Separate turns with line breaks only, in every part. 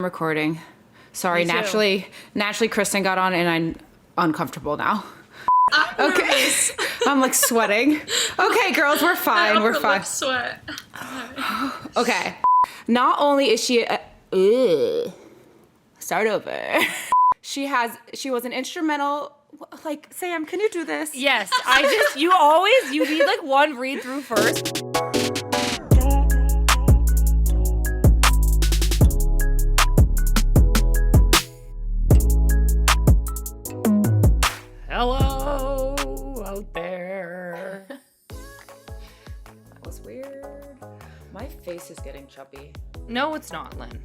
Recording. Sorry, naturally Kristen got on and I'm uncomfortable now. Okay. I'm like sweating. Okay, girls, we're fine. We're fine.
Sweat.
Okay. Not only is she start over. She was an instrumental, like, Sam, can you do this?
Yes, you need like one read through first. Hello out there.
That was weird. My face is getting chubby.
No, it's not, Lynn.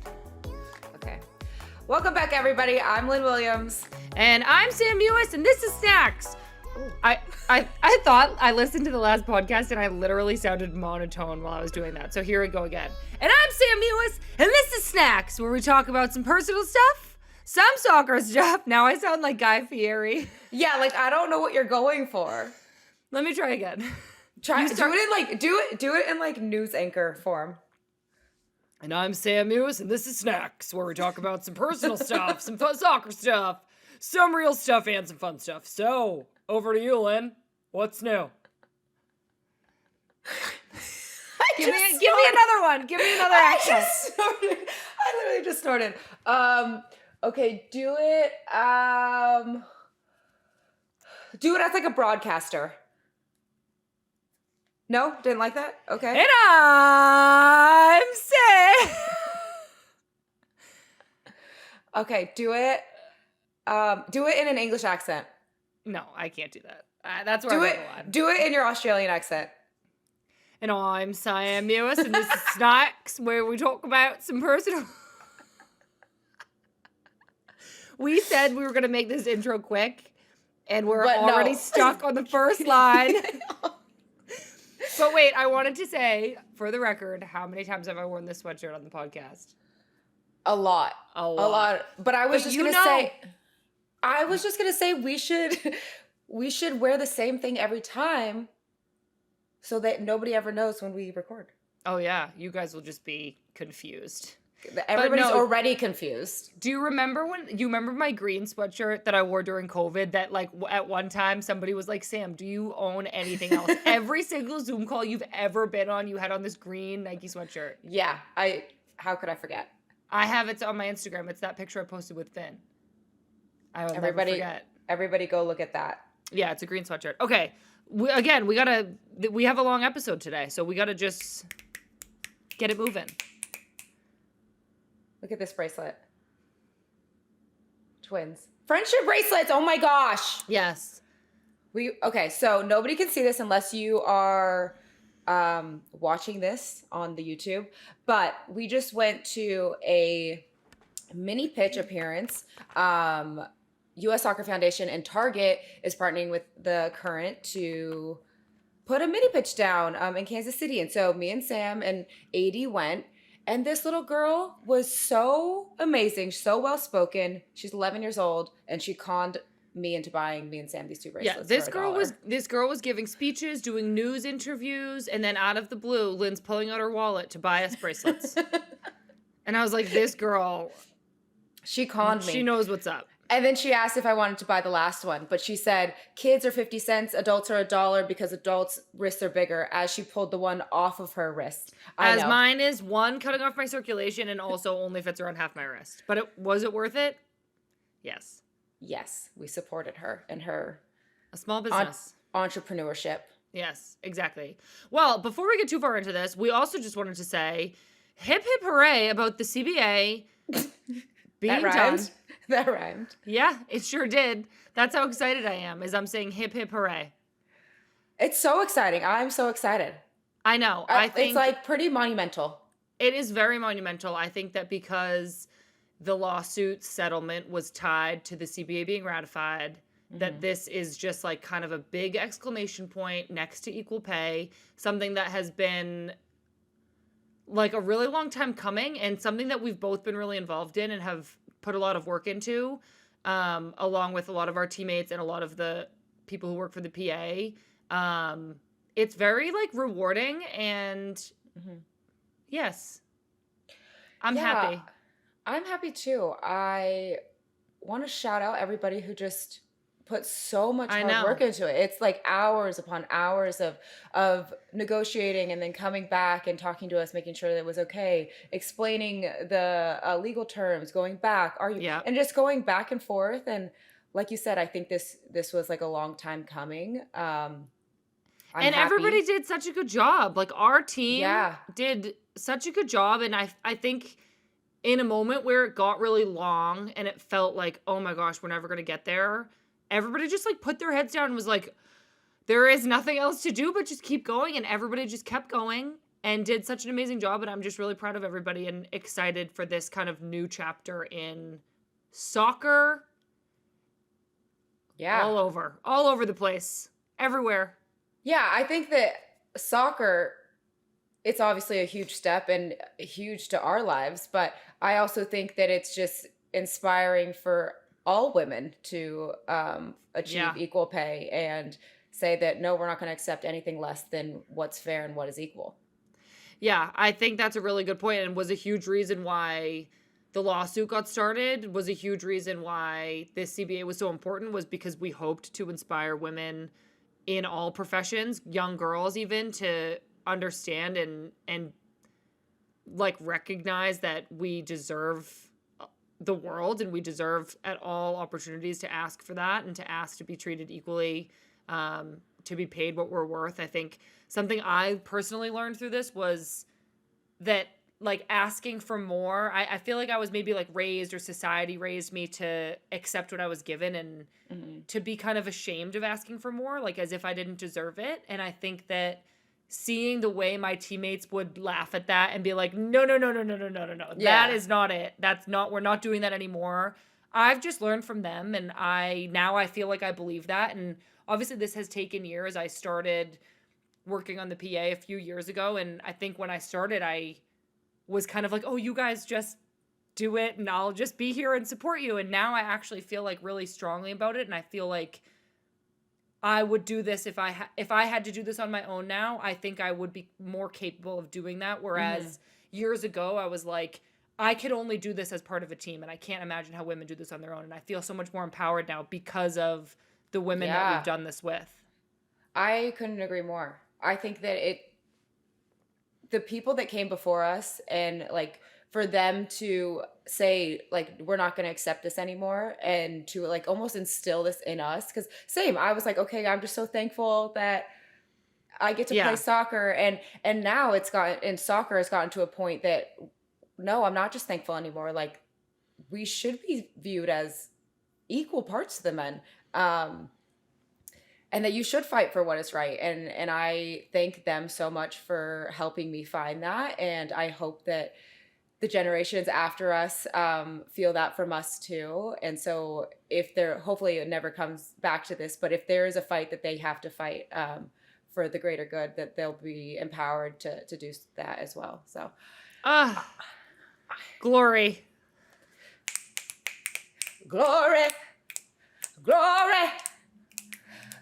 Okay. Welcome back, everybody. I'm Lynn Williams.
And I'm Sam Mewis, and this is Snacks. I thought I listened to the last podcast and I literally sounded monotone while I was doing that. So here we go again. And I'm Sam Mewis, and this is Snacks, where we talk about some personal stuff, some soccer stuff. Now I sound like Guy Fieri.
Yeah, like I don't know what you're going for.
Let me try again.
Do it in like news anchor form.
And I'm Sam Mewis, and this is Snacks, where we talk about some personal stuff, some fun soccer stuff, some real stuff, and some fun stuff. So, over to you, Lynn. What's new? Give me another one. Give me another action.
I literally just snorted. Okay, do it. Do it as like a broadcaster. No? Didn't like that? Okay.
And I'm Sam.
Okay, do it. Do it in an English accent.
No, I can't do that. That's where I'm going.
Do it in your Australian accent.
And I'm Sam Mewis, and this is Snacks, where we talk about some personal... We said we were going to make this intro quick, and we're already stuck on the first line. But wait, I wanted to say, for the record, how many times have I worn this sweatshirt on the podcast?
A lot. But I was just going to say we should wear the same thing every time so that nobody ever knows when we record.
Oh yeah, you guys will just be confused.
Everybody's already confused.
Do you remember my green sweatshirt that I wore during COVID that like at one time somebody was like, Sam, do you own anything else? Every single Zoom call you've ever been on, you had on this green Nike sweatshirt.
Yeah, how could I forget?
I have it on my Instagram. It's that picture I posted with Finn. I will never forget.
Everybody go look at that.
Yeah, it's a green sweatshirt. Okay, we have a long episode today, so we gotta just get it moving.
Look at this bracelet. Twins. Friendship bracelets. Oh my gosh.
Yes.
Okay, so nobody can see this unless you are watching this on the YouTube. But we just went to a mini pitch appearance. US Soccer Foundation and Target is partnering with the Current to put a mini pitch down in Kansas City. And so me and Sam and AD went. And this little girl was so amazing, so well-spoken. She's 11 years old, and she conned me into buying me and Sam these two bracelets.
Yeah, this girl was giving speeches, doing news interviews, and then out of the blue, Lynn's pulling out her wallet to buy us bracelets. And I was like, this girl,
she conned me.
She knows what's up.
And then she asked if I wanted to buy the last one, but she said, kids are 50 cents, adults are $1 because adults' wrists are bigger, as she pulled the one off of her wrist.
Mine is one cutting off my circulation and also only fits around half my wrist. But was it worth it? Yes.
Yes, we supported her and her...
A small business.
Entrepreneurship.
Yes, exactly. Well, before we get too far into this, we also just wanted to say, hip hip hooray about the CBA being done.
That rhymed.
Yeah, it sure did. That's how excited I am, is I'm saying hip hip hooray.
It's so exciting. I'm so excited.
I know. I think
it's like pretty monumental.
It is very monumental. I think that because the lawsuit settlement was tied to the CBA being ratified, that this is just like kind of a big exclamation point next to equal pay, something that has been like a really long time coming and something that we've both been really involved in and have put a lot of work into, along with a lot of our teammates and a lot of the people who work for the PA. It's very like rewarding and yes, I'm happy.
I'm happy too. I want to shout out everybody who just put so much
I
hard work
know.
into it. It's like hours upon hours of negotiating and then coming back and talking to us, making sure that it was okay, explaining the legal terms, going back,
Yeah.
and just going back and forth. And like you said, I think this was like a long time coming. I'm
And everybody
happy.
did such a good job. Like our team
Yeah.
did such a good job, and I think in a moment where it got really long and it felt like, oh my gosh, we're never gonna get there, everybody just like put their heads down and was like, there is nothing else to do but just keep going, and everybody just kept going and did such an amazing job. And I'm just really proud of everybody and excited for this kind of new chapter in soccer.
Yeah.
All over the place, everywhere.
Yeah, I think that soccer, it's obviously a huge step and huge to our lives, but I also think that it's just inspiring for all women to achieve
Yeah.
equal pay and say that no, we're not going to accept anything less than what's fair and what is equal.
Yeah, I think that's a really good point, and was a huge reason why the lawsuit got started, was a huge reason why this CBA was so important, was because we hoped to inspire women in all professions, young girls even, to understand and like recognize that we deserve the world, and we deserve at all opportunities to ask for that and to ask to be treated equally, to be paid what we're worth. I think something I personally learned through this was that like asking for more, I feel like I was maybe like raised, or society raised me to accept what I was given, and to be kind of ashamed of asking for more, like as if I didn't deserve it. And I think that seeing the way my teammates would laugh at that and be like, no, no, no, no, no, no, no, no, no.
Yeah.
That is not it. We're not doing that anymore. I've just learned from them, and I feel like I believe that. And obviously this has taken years. I started working on the PA a few years ago, and I think when I started, I was kind of like, oh, you guys just do it and I'll just be here and support you. And now I actually feel like really strongly about it, and I feel like I would do this if I had to do this on my own now. I think I would be more capable of doing that. Whereas years ago, I was like, I could only do this as part of a team, and I can't imagine how women do this on their own. And I feel so much more empowered now because of the women that we've done this with.
I couldn't agree more. I think that the people that came before us, and like for them to say like we're not going to accept this anymore, and to like almost instill this in us, because same, I was like, okay, I'm just so thankful that I get to play soccer, and now soccer has gotten to a point that no, I'm not just thankful anymore. Like we should be viewed as equal parts to the men. And that you should fight for what is right. And I thank them so much for helping me find that. And I hope that the generations after us feel that from us too. And so hopefully it never comes back to this, but if there is a fight that they have to fight for the greater good, that they'll be empowered to do that as well. So.
Glory.
Glory. Glory.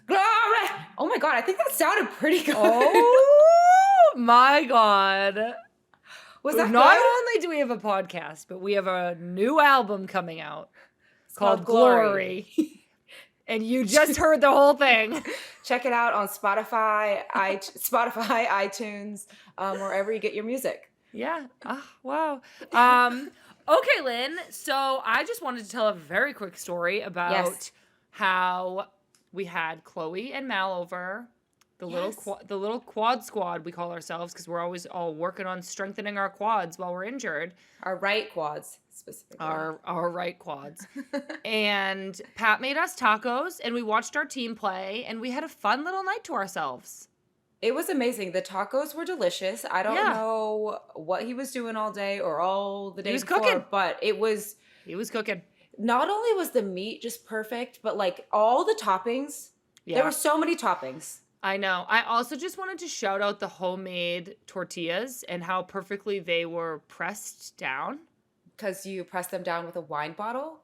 Glory! Oh my God, I think that sounded pretty good.
Oh my God.
Was that
Not
good?
only do we have a podcast, but we have a new album coming out called
Glory.
And you just heard the whole thing.
Check it out on Spotify, iTunes, wherever you get your music.
Yeah. Wow. Okay, Lynn. So I just wanted to tell a very quick story about how we had Chloe and Mal over, the little quad squad we call ourselves, because we're always all working on strengthening our quads while we're injured.
Our right quads, specifically.
Our right quads. And Pat made us tacos, and we watched our team play, and we had a fun little night to ourselves.
It was amazing. The tacos were delicious. I don't know what he was doing all day or all the day before,
cooking.
But he was
cooking.
Not only was the meat just perfect, but like all the toppings. Yeah. There were so many toppings.
I know. I also just wanted to shout out the homemade tortillas and how perfectly they were pressed down.
Because you pressed them down with a wine bottle?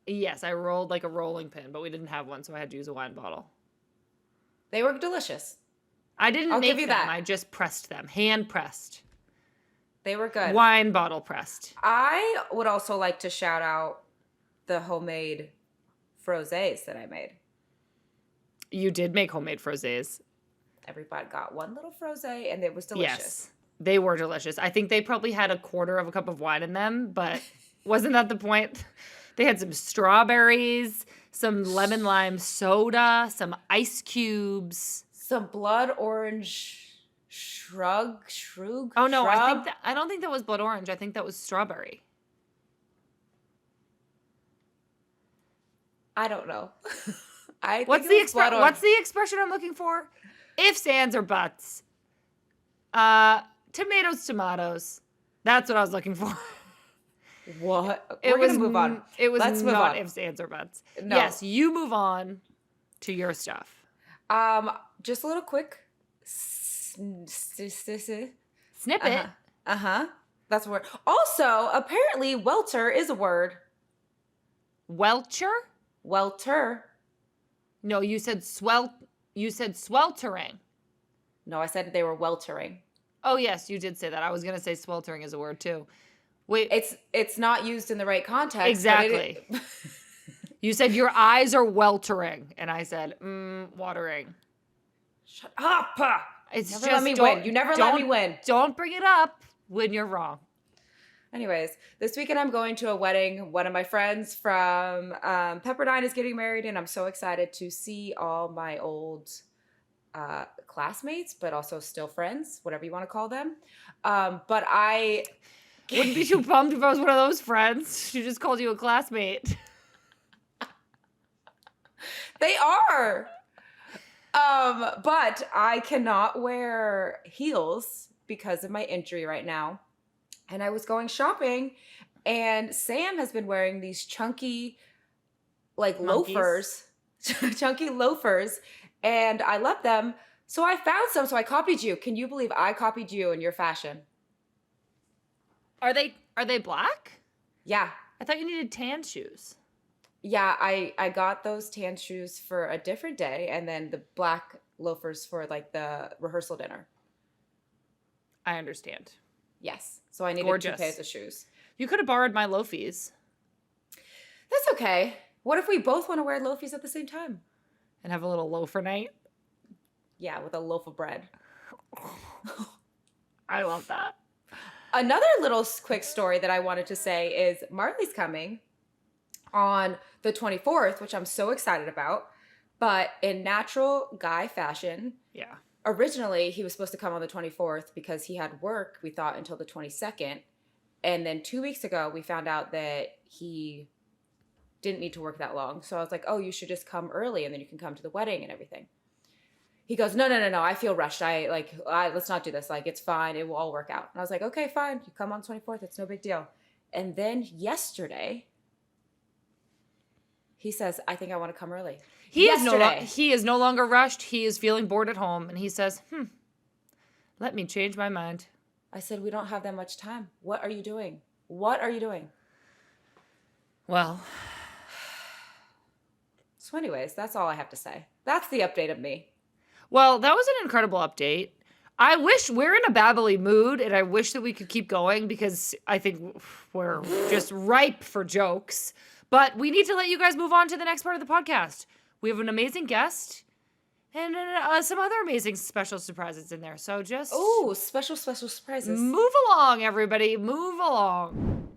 Yes, I rolled like a rolling pin, but we didn't have one, so I had to use a wine bottle.
They were delicious.
I didn't make them. I just pressed them. Hand pressed.
They were good.
Wine bottle pressed.
I would also like to shout out the homemade frosés that I made.
You did make homemade frosés.
Everybody got one little frosé, and it was delicious.
Yes, they were delicious. I think they probably had a quarter of a cup of wine in them, but wasn't that the point? They had some strawberries, some lemon lime soda, some ice cubes.
Some blood orange shrug.
Oh no,
shrub?
I don't think that was blood orange. I think that was strawberry.
I don't know.
What's the expression I'm looking for? Ifs, ands, or buts. Tomatoes. That's what I was looking for.
What? We're gonna move on.
It was
Let's move
not
on.
ifs, ands, or buts.
No.
Yes, you move on to your stuff.
Just a little quick snippet. That's a word. Also, apparently, welter is a word.
Welcher?
Welter.
No, you said sweltering.
No, I said they were weltering.
Oh yes, you did say that. I was gonna say sweltering is a word too. Wait,
it's not used in the right context.
Exactly. You said your eyes are weltering, and I said watering.
Shut up!
It's
never let me win. You never let me win.
Don't bring it up when you're wrong.
Anyways, this weekend I'm going to a wedding. One of my friends from Pepperdine is getting married, and I'm so excited to see all my old classmates, but also still friends, whatever you want to call them. But I
wouldn't be too bummed if I was one of those friends. She just called you a classmate.
They are. But I cannot wear heels because of my injury right now. And I was going shopping, and Sam has been wearing these chunky, like loafers, chunky loafers, and I love them. So I found some, so I copied you. Can you believe I copied you in your fashion?
Are they black?
Yeah.
I thought you needed tan shoes.
Yeah, I got those tan shoes for a different day, and then the black loafers for like the rehearsal dinner.
I understand.
Yes. So I needed 2 pairs of shoes.
You could have borrowed my loafies.
That's okay. What if we both want to wear loafies at the same time?
And have a little loafer night?
Yeah, with a loaf of bread.
I love that.
Another little quick story that I wanted to say is Marley's coming on the 24th, which I'm so excited about. But in natural guy fashion,
yeah.
Originally, he was supposed to come on the 24th because he had work, we thought, until the 22nd. And then 2 weeks ago, we found out that he didn't need to work that long. So I was like, oh, you should just come early and then you can come to the wedding and everything. He goes, no, I feel rushed. Let's not do this. Like, it's fine. It will all work out. And I was like, okay, fine. You come on the 24th. It's no big deal. And then yesterday, he says, I think I want to come early.
He is no longer rushed. He is feeling bored at home. And he says, let me change my mind.
I said, we don't have that much time. What are you doing?
Well.
So anyways, that's all I have to say. That's the update of me.
Well, that was an incredible update. I wish we're in a babbly mood, and I wish that we could keep going because I think we're just ripe for jokes. But we need to let you guys move on to the next part of the podcast. We have an amazing guest and some other amazing special surprises in there. So just...
Ooh, special surprises.
Move along, everybody. Move along.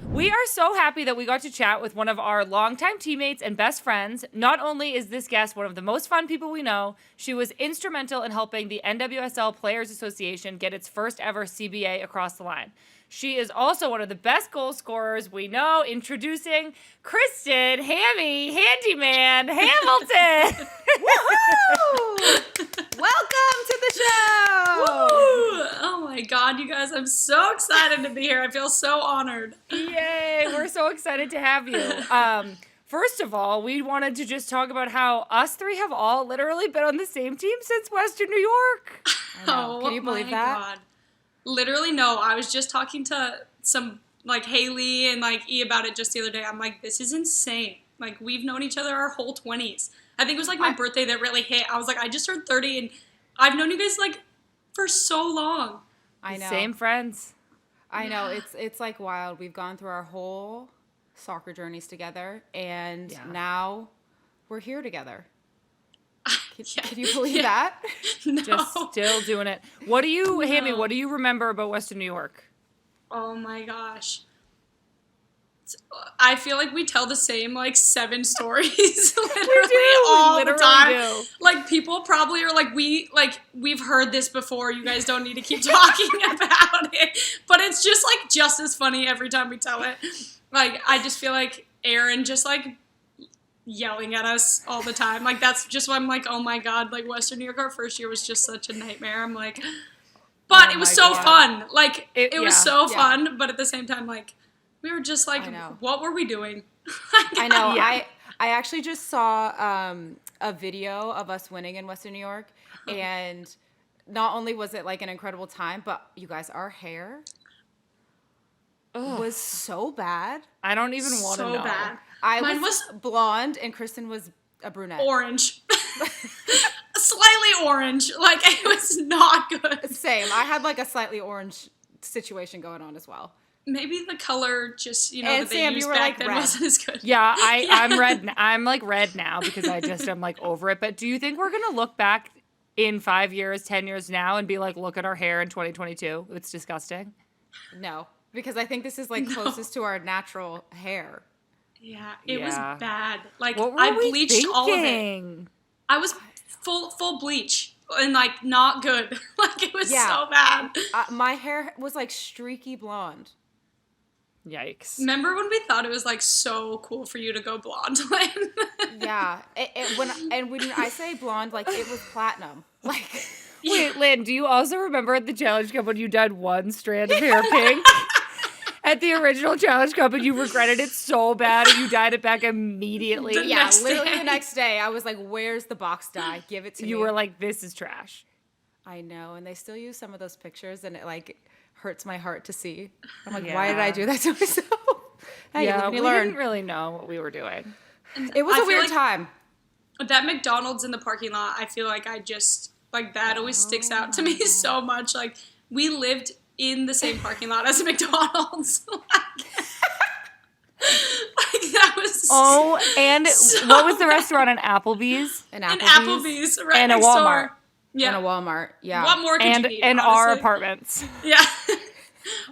We are so happy that we got to chat with one of our longtime teammates and best friends. Not only is this guest one of the most fun people we know, she was instrumental in helping the NWSL Players Association get its first ever CBA across the line. She is also one of the best goal scorers we know. Introducing Kristen Hamilton-Hamilton.
Woohoo! Welcome to the show.
Woo! Oh my God, you guys, I'm so excited to be here. I feel so honored.
Yay, we're so excited to have you. First of all, we wanted to just talk about how us three have all literally been on the same team since Western New York.
I know. Can you believe that?
God. Literally, no. I was just talking to some, Haley and, E about it just the other day. I'm like, this is insane. We've known each other our whole 20s. I think it was, my birthday that really hit. I was like, I just turned 30, and I've known you guys, for so long.
I know.
Same friends.
I know it's like wild. We've gone through our whole soccer journeys together, and now we're here together. Can you believe that?
No.
Just still doing it. What do you, Hammy, what do you remember about Western New York?
Oh my gosh. I feel like we tell the same like 7 stories all the time.
Do.
Like people probably are like we've heard this before. You guys don't need to keep talking about it. But it's just like just as funny every time we tell it. Like I just feel like Aaron just like yelling at us all the time. Like that's just why I'm like, oh my god, like Western New York, our first year was just such a nightmare. I'm like, but it was so fun. Like it was so fun, but at the same time, like we were just like, what were we doing?
I know. Yeah. I actually just saw a video of us winning in Western New York, and not only was it like an incredible time, but you guys, our hair was so bad.
I don't even want to know.
So bad.
Mine was blonde, and Kristen was a brunette.
Orange. Slightly orange. Like, it was not good.
Same. I had like a slightly orange situation going on as well.
Maybe the color just, that
and
they
Sam,
used
you were
back
like
then
red.
wasn't as good.
Yeah, I'm red. I'm like red now because I'm like over it. But do you think we're going to look back in 5 years, 10 years now and be like, look at our hair in 2022? It's disgusting.
No, because I think this is like closest to our natural hair.
Yeah, it was bad. Like,
what were
I
we
bleached all of it. I was full bleach and like not good. Like, it was so bad.
My hair was like streaky blonde.
Yikes.
Remember when we thought it was like so cool for you to go blonde?
Yeah. When I say blonde, like it was platinum. Like,
wait, Lynn, do you also remember at the Challenge Cup when you dyed one strand of hair pink? At the original Challenge Cup, and you regretted it so bad, and you dyed it back immediately.
Literally the next day, I was like, "Where's the box dye? Give it to me."
You were like, "This is trash."
I know, and they still use some of those pictures, and it like hurts my heart to see. I'm like, why did I do that to myself?
Hey, we didn't really know what we were doing.
It was a weird time.
That McDonald's in the parking lot, I feel like I just like that always sticks out to me so much. Like we lived in the same parking lot as a McDonald's. Like that was.
Oh, and so what was the restaurant? An Applebee's.
An Applebee's, right
and a
next
Walmart.
Door. Yeah.
And a Walmart. Yeah.
What more could you need?
And our apartments.
Yeah.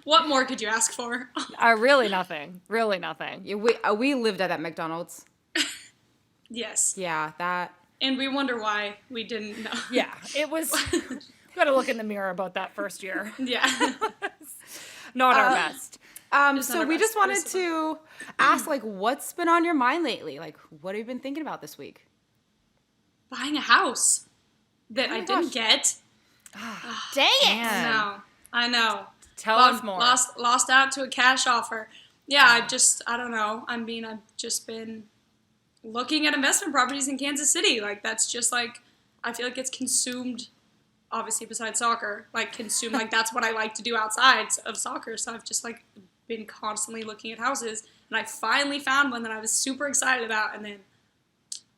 What more could you ask for?
Really nothing. Really nothing.
Yeah, we lived at that McDonald's.
Yes.
Yeah, that.
And we wonder why we didn't know.
Yeah, it was. Got to look in the mirror about that first year.
Yeah.
Not our best.
So we just wanted to ask, like, what's been on your mind lately? Like, what have you been thinking about this week?
Buying a house that I didn't get.
Dang it!
I know.
Tell us more.
Lost out to a cash offer. Yeah, I don't know. I mean, I've just been looking at investment properties in Kansas City. Like, that's just like, I feel like it's consumed, obviously besides soccer, like consumed, like that's what I like to do outside of soccer. So I've just like been constantly looking at houses, and I finally found one that I was super excited about, and then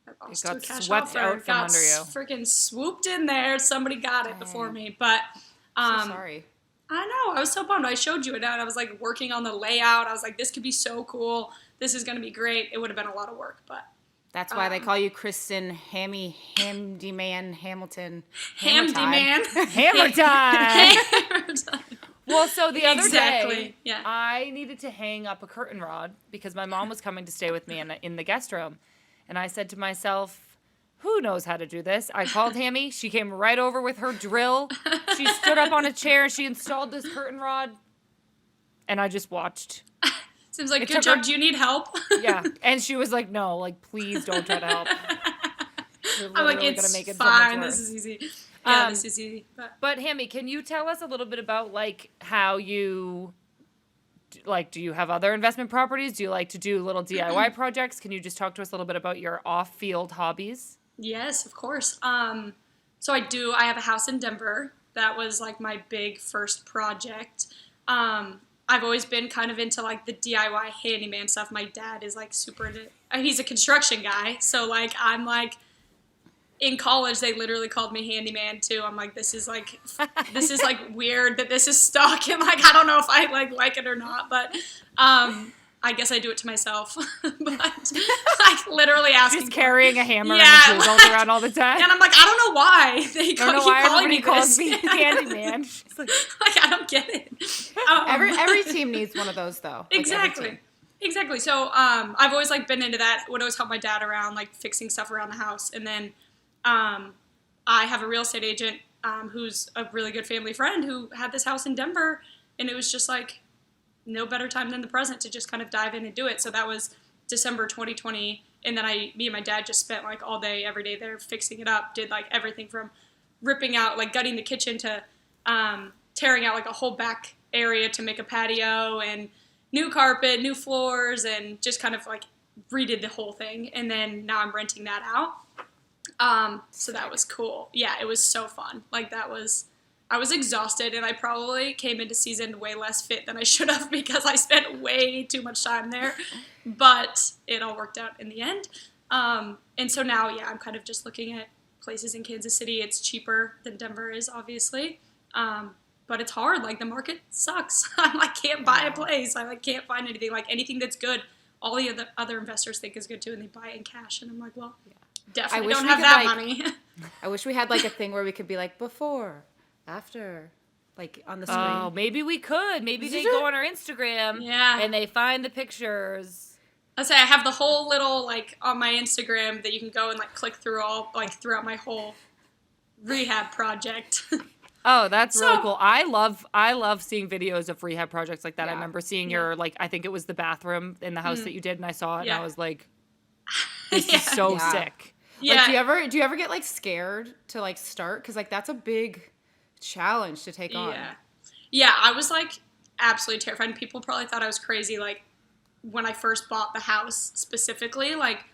I lost to a cash
swept
offer.
out from
Got
under you.
freaking swooped in there. Somebody got it before me, but
So sorry.
I know. I was so bummed. I showed you it, and I was like working on the layout. I was like, this could be so cool. This is going to be great. It would have been a lot of work, but.
That's why they call you Kristen Hammy-Handy-Man-Hamilton-Hammer-Time.
Hammer-Time. Well, so the other day,
yeah.
I needed to hang up a curtain rod because my mom was coming to stay with me in the guest room. And I said to myself, who knows how to do this? I called Hammy. She came right over with her drill. She stood up on a chair. She installed this curtain rod. And I just watched.
Seems like, good job. Do you need help?
Yeah. And she was like, no, like, please don't try to help.
I'm like, it's
make it
fine.
So
this is easy. Yeah, this is easy.
But Hammy, can you tell us a little bit about, like, how you, like, do you have other investment properties? Do you like to do little DIY projects? Can you just talk to us a little bit about your off-field hobbies?
Yes, of course. So I have a house in Denver. That was, like, my big first project. I've always been kind of into, like, the DIY handyman stuff. My dad is, like, super into, he's a construction guy. So, like, I'm, like, in college, they literally called me handyman too. I'm like, this is like weird that this is stuck, and like I don't know if I like it or not, but I guess I do it to myself. But like literally asking,
just carrying a hammer and
Yeah,
a tool belt around all the time.
and I'm like, I don't know why they keep calling me
calls
this.
me handyman. She's like,
I don't get it.
Every team needs one of those though. Like,
Exactly. So I've always like been into that. Would always help my dad around like fixing stuff around the house, and then I have a real estate agent who's a really good family friend who had this house in Denver, and it was just like no better time than the present to just kind of dive in and do it. So that was December 2020, and then me and my dad just spent like all day, every day there fixing it up. Did like everything from ripping out, like gutting the kitchen to tearing out like a whole back area to make a patio, and new carpet, new floors, and just kind of like redid the whole thing. And then now I'm renting that out. So that was cool. Yeah, it was so fun. Like I was exhausted, and I probably came into season way less fit than I should have because I spent way too much time there, but it all worked out in the end. And so now, yeah, I'm kind of just looking at places in Kansas City. It's cheaper than Denver is, obviously. But it's hard. Like, the market sucks. I like can't buy a place. I like can't find anything. Like, anything that's good, all the other investors think is good too, and they buy it in cash. And I'm like, well, definitely don't have that money.
I wish we had like a thing where we could be like before, after, like on the screen.
oh, maybe we could. Maybe they go on our Instagram and they find the pictures.
I say I have the whole little like on my Instagram that you can go and like click through all like throughout my whole rehab project.
Oh, that's really cool. I love seeing videos of rehab projects like that.
Yeah.
I remember seeing your, like, I think it was the bathroom in the house that you did, and I saw it, and I was like, this is so sick.
Yeah.
Like, do you ever get like scared to like start? Because like that's a big challenge to take on.
Yeah, I was like absolutely terrified. And people probably thought I was crazy. Like when I first bought the house specifically, like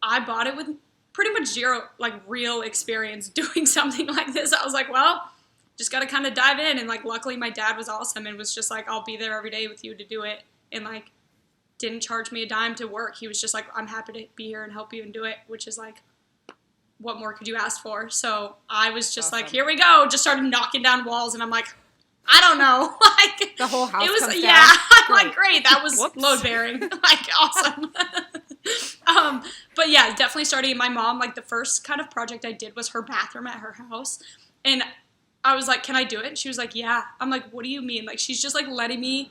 I bought it with pretty much zero like real experience doing something like this. I was like, well, just got to kind of dive in. And like, luckily my dad was awesome and was just like, I'll be there every day with you to do it. And like, didn't charge me a dime to work. He was just like, I'm happy to be here and help you and do it, which is like, what more could you ask for? So I was just like, here we go. Just started knocking down walls. And I'm like, I don't know. Like
the whole house.
It was,
comes
yeah.
down.
I'm like, great. That was load bearing. Like, awesome. But yeah, definitely starting. My mom, like the first kind of project I did was her bathroom at her house. And I was like, can I do it? And she was like, yeah. I'm like, what do you mean? Like, she's just like letting me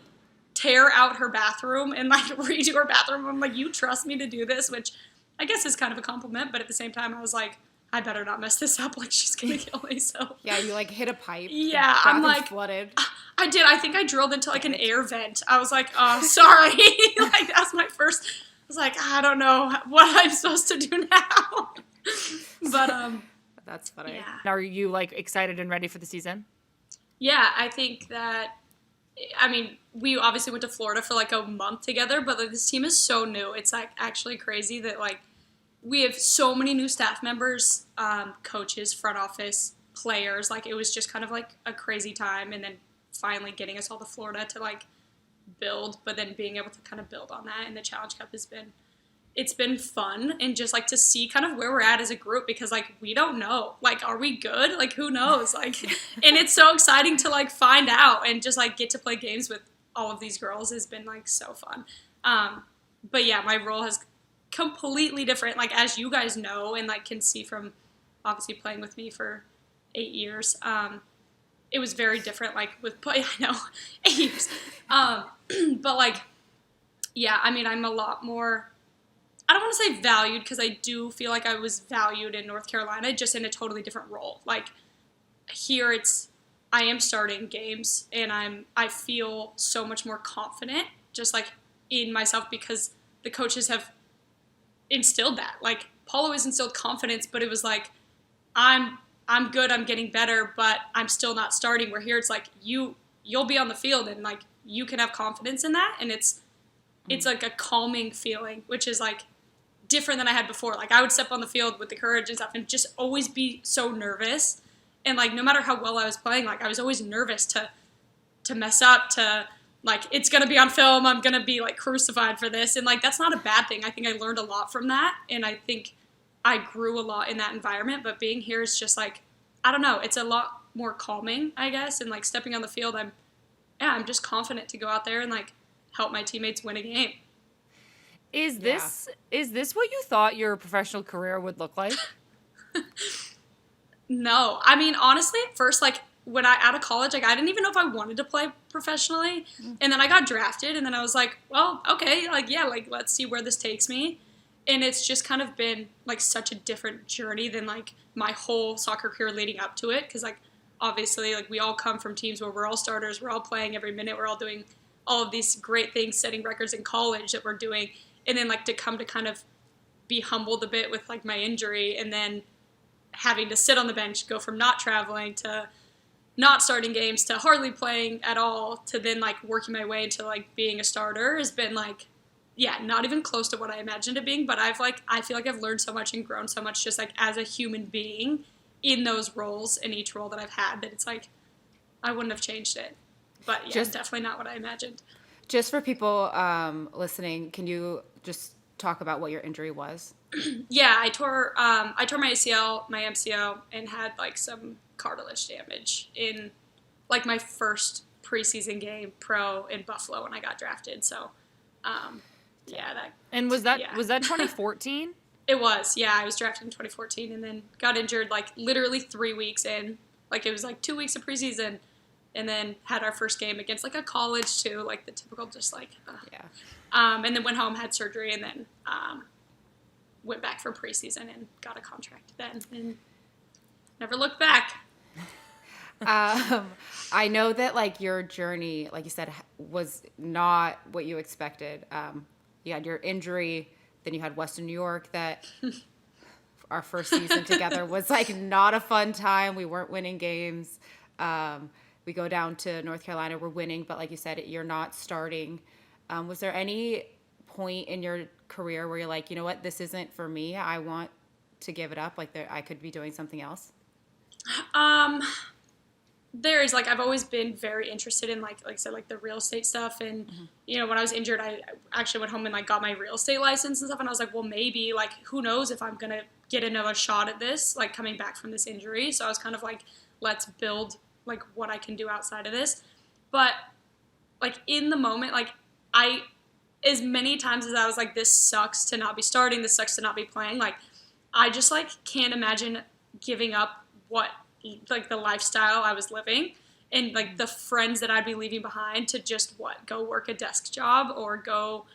tear out her bathroom and like redo her bathroom. I'm like, you trust me to do this? Which I guess is kind of a compliment. But at the same time, I was like, I better not mess this up. Like, she's going to kill me. So
yeah, you like hit a pipe.
Yeah, I'm like,
flooded.
I did. I think I drilled into like an air vent. I was like, oh, sorry. Like, that was my first. I was like, I don't know what I'm supposed to do now. But
that's funny.
Yeah.
Are you like excited and ready for the season?
Yeah, I think that. I mean, we obviously went to Florida for like a month together, but like this team is so new. It's like actually crazy that like we have so many new staff members, coaches, front office, players. Like it was just kind of like a crazy time, and then finally getting us all to Florida to like build, but then being able to kind of build on that. And the Challenge Cup it's been fun, and just like to see kind of where we're at as a group, because like we don't know, like, are we good? Like, who knows? Like, and it's so exciting to like find out and just like get to play games with all of these girls has been like so fun. But yeah, my role has completely different, like, as you guys know and like can see from obviously playing with me for 8 years. It was very different, like with play. I know 8 years, but like, yeah, I mean, I'm a lot more. I don't want to say valued, because I do feel like I was valued in North Carolina, just in a totally different role. Like here, I am starting games, and I feel so much more confident, just like in myself, because the coaches have instilled that. Like Paul always instilled confidence, but it was like I'm good, I'm getting better, but I'm still not starting. Where here, it's like you'll be on the field, and like you can have confidence in that, and it's like a calming feeling, which is like different than I had before. Like I would step on the field with the courage and stuff and just always be so nervous. And like, no matter how well I was playing, like I was always nervous to mess up, to like, it's going to be on film. I'm going to be like crucified for this. And like, that's not a bad thing. I think I learned a lot from that. And I think I grew a lot in that environment, but being here is just like, I don't know, it's a lot more calming, I guess, and like stepping on the field, I'm just confident to go out there and like help my teammates win a game.
Is this what you thought your professional career would look like?
No. I mean, honestly, at first, like, when out of college, like, I didn't even know if I wanted to play professionally. And then I got drafted, and then I was like, well, okay, like, yeah, like, let's see where this takes me. And it's just kind of been, like, such a different journey than, like, my whole soccer career leading up to it. Because, like, obviously, like, we all come from teams where we're all starters, we're all playing every minute, we're all doing all of these great things, setting records in college that we're doing. And then, like, to come to kind of be humbled a bit with, like, my injury, and then having to sit on the bench, go from not traveling to not starting games to hardly playing at all to then like working my way into like being a starter has been like, yeah, not even close to what I imagined it being. But I feel like I've learned so much and grown so much just like as a human being in those roles, in each role that I've had, that it's like I wouldn't have changed it. But yeah, it's definitely not what I imagined.
Just for people listening, can you just talk about what your injury was?
Yeah, I tore my ACL, my MCL, and had like some cartilage damage in like my first preseason game pro in Buffalo when I got drafted. So, yeah, that.
And was that 2014?
It was, yeah. I was drafted in 2014 and then got injured like literally 3 weeks in. Like it was like 2 weeks of preseason, and then had our first game against like a college too, like the typical just like.
Yeah.
And then went home, had surgery, and then went back for preseason and got a contract then, and never looked back.
I know that like your journey, like you said, was not what you expected. You had your injury, then you had Western New York. That our first season together was like not a fun time. We weren't winning games. We go down to North Carolina, we're winning, but like you said, you're not starting. Was there any point in your career where you're like, you know what, this isn't for me, I want to give it up, like I could be doing something else?
There is, like, I've always been very interested in, like I said, like, the real estate stuff, and, you know, when I was injured, I actually went home and, like, got my real estate license and stuff, and I was like, well, maybe, like, who knows if I'm gonna get another shot at this, like, coming back from this injury, so I was kind of like, let's build, like, what I can do outside of this, but, like, in the moment, like, as many times as I was like, this sucks to not be starting, this sucks to not be playing, like, I just, like, can't imagine giving up what, like, the lifestyle I was living and, like, the friends that I'd be leaving behind to just, go work a desk job or go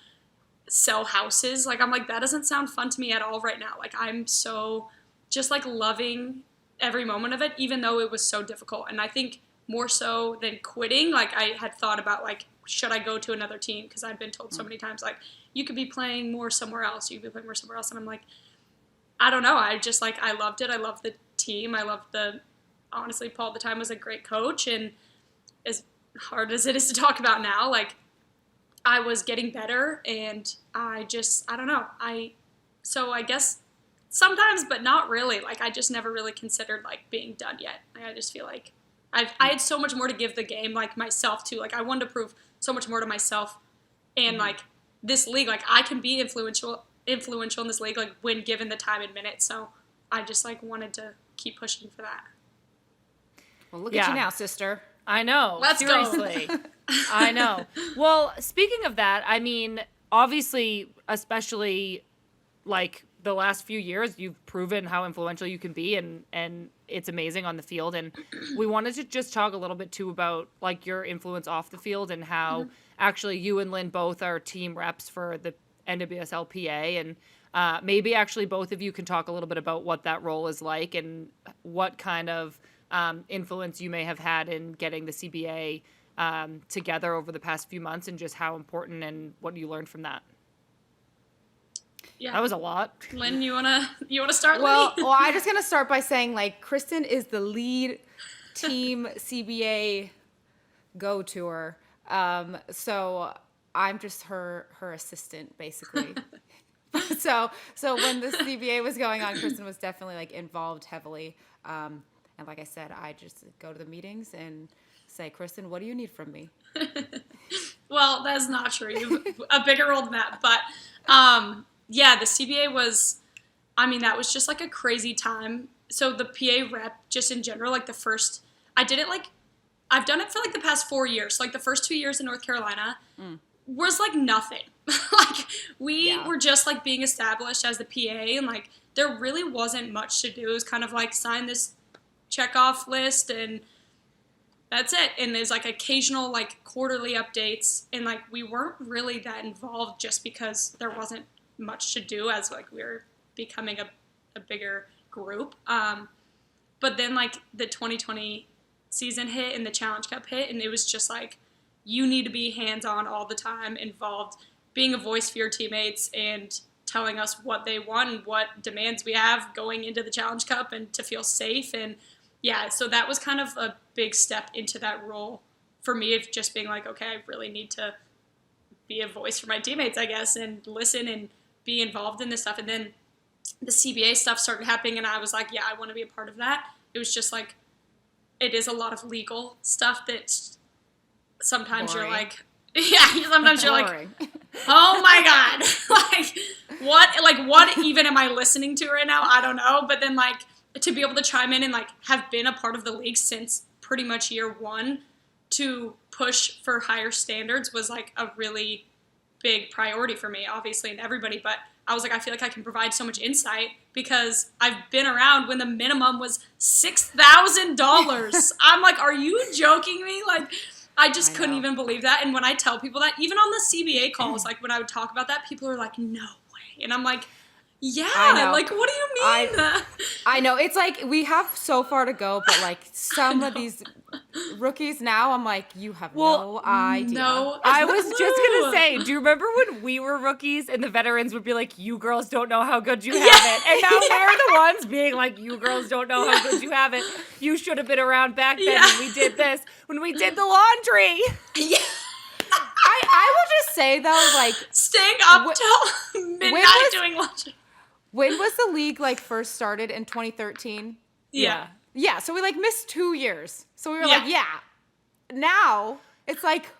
sell houses. Like, I'm like, that doesn't sound fun to me at all right now. Like, I'm so just, like, loving every moment of it, even though it was so difficult. And I think more so than quitting, like, I had thought about, like, should I go to another team? Because I've been told so many times, like, you could be playing more somewhere else. You could be playing more somewhere else. And I'm like, I don't know. I just, like, I loved it. I loved the team. I loved honestly, Paul at the time was a great coach. And as hard as it is to talk about now, like, I was getting better. And I don't know. So I guess sometimes, but not really. Like, I just never really considered, like, being done yet. Like, I just feel like I had so much more to give the game, like, myself, too. Like, I wanted to prove so much more to myself. And, like, this league, like, I can be influential in this league, like, when given the time and minutes. So I just, like, wanted to keep pushing for that.
Well, look at you now, sister.
I know.
Let's
Seriously.
go.
I know. Well, speaking of that, I mean, obviously, especially, like, the last few years, you've proven how influential you can be, and it's amazing on the field. And we wanted to just talk a little bit, too, about, like, your influence off the field and how actually you and Lynn both are team reps for the NWSLPA. And maybe actually both of you can talk a little bit about what that role is like and what kind of influence you may have had in getting the CBA together over the past few months and just how important and what you learned from that.
Yeah.
That was a lot.
Lynn, you wanna start?
Well, I'm just gonna start by saying, like, Kristen is the lead team CBA go-tour, so I'm just her assistant basically. so when the CBA was going on, Kristen was definitely, like, involved heavily, and like I said, I just go to the meetings and say, Kristen, what do you need from me?
Well, that's not true. You have a bigger role than that, but. Yeah, the CBA was, I mean, that was just like a crazy time. So the PA rep, just in general, like I've done it for like the past 4 years. So like the first 2 years in North Carolina was like nothing. Like we were just like being established as the PA, and like there really wasn't much to do. It was kind of like sign this check off list and that's it. And there's like occasional like quarterly updates, and like we weren't really that involved just because there wasn't much to do as like we were becoming a bigger group. But then like the 2020 season hit and the Challenge Cup hit, and it was just like you need to be hands-on all the time, involved, being a voice for your teammates and telling us what they want and what demands we have going into the Challenge Cup and to feel safe. And yeah, so that was kind of a big step into that role for me, of just being like, okay, I really need to be a voice for my teammates, I guess, and listen and be involved in this stuff. And then the CBA stuff started happening, and I was like, yeah, I want to be a part of that. It was just like, it is a lot of legal stuff that sometimes
Boring.
you're like, yeah, sometimes you're like, oh my God, what even am I listening to right now? I don't know. But then like to be able to chime in and like have been a part of the league since pretty much year one, to push for higher standards was like a really big priority for me, obviously, and everybody. But I was like, I feel like I can provide so much insight because I've been around when the minimum was $6,000. I'm like, are you joking me? Like, I just couldn't even believe that. And when I tell people that, even on the CBA calls, like when I would talk about that, people are like, no way. And I'm like, yeah, like, what do you mean?
I know. It's like we have so far to go, but like some of these rookies now, I'm like, you have no idea.
No,
I was just going to say, do you remember when we were rookies and the veterans would be like, you girls don't know how good you have it? And now we're the ones being like, you girls don't know how good you have it. You should have been around back then when we did this, when we did the laundry.
Yeah.
I will just say, though, like,
staying up till midnight doing laundry.
When was the league like first started in 2013?
Yeah.
Yeah, so we like missed 2 years. So we were like, now it's like,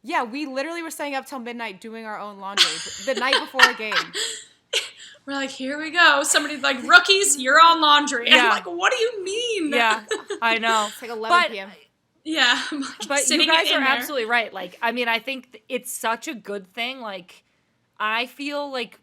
yeah, we literally were staying up till midnight doing our own laundry the night before a game.
We're like, here we go. Somebody's like, rookies, you're on laundry. And I'm like, what do you mean?
Yeah, I know.
It's like 11 p.m.
Yeah.
But you guys are absolutely right. Like, I mean, I think it's such a good thing. Like, I feel like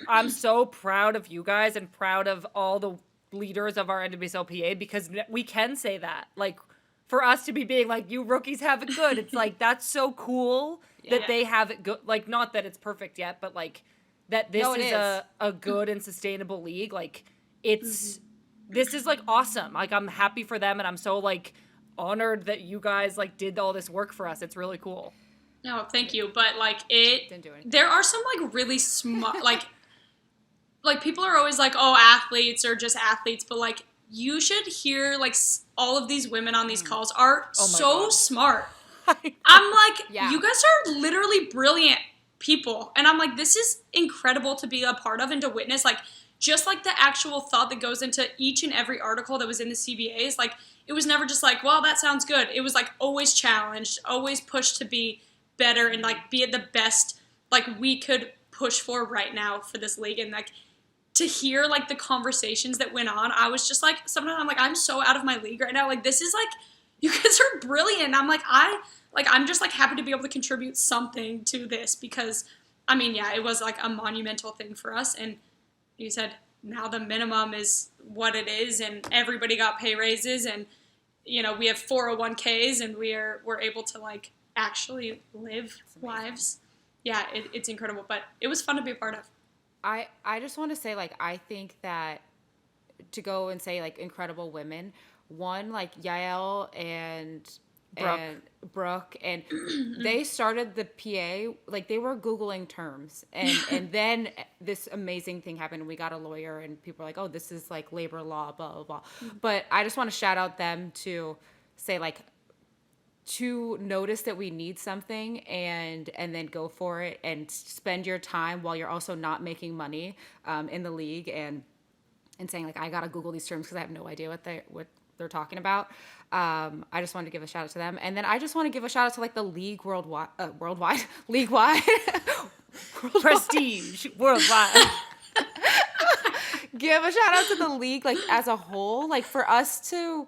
I'm so proud of you guys and proud of all the leaders of our NWSLPA, because we can say that. Like, for us to be being like, you rookies have it good. It's like, that's so cool that they have it good. Like, not that it's perfect yet, but like that this is a good and sustainable league. Like, this is like awesome. Like, I'm happy for them, and I'm so like honored that you guys like did all this work for us. It's really cool.
No, thank you. But like
Didn't do anything.
there are some like really smart, like people are always like, oh, athletes are just athletes, but like you should hear like all of these women on these calls are so smart. I'm like, you guys are literally brilliant people. And I'm like, this is incredible to be a part of and to witness. Like, just like the actual thought that goes into each and every article that was in the CBAs, like it was never just like, well, that sounds good. It was like always challenged, always pushed to be better and like be at the best like we could push for right now for this league. And like to hear like the conversations that went on, I was just like, sometimes I'm like, I'm so out of my league right now. Like, this is like, you guys are brilliant. I'm like, I'm just like happy to be able to contribute something to this, because I mean, yeah, it was like a monumental thing for us. And you said now the minimum is what it is, and everybody got pay raises, and you know, we have 401ks, and we're able to like actually live lives. Yeah, it's incredible, but it was fun to be a part of.
I just want to say, like, I think that to go and say like incredible women, one, like Yael and Brooke, and they started the PA, like they were Googling terms, and then this amazing thing happened, and we got a lawyer, and people were like, oh, this is like labor law, blah, blah, blah. But I just want to shout out them to say like, to notice that we need something and then go for it and spend your time while you're also not making money in the league, and saying like, I gotta Google these terms because I have no idea what they're talking about. I just wanted to give a shout out to them, and then I just want to give a shout out to like the league worldwide league-wide
prestige worldwide.
give a shout out to the league, like as a whole, like for us to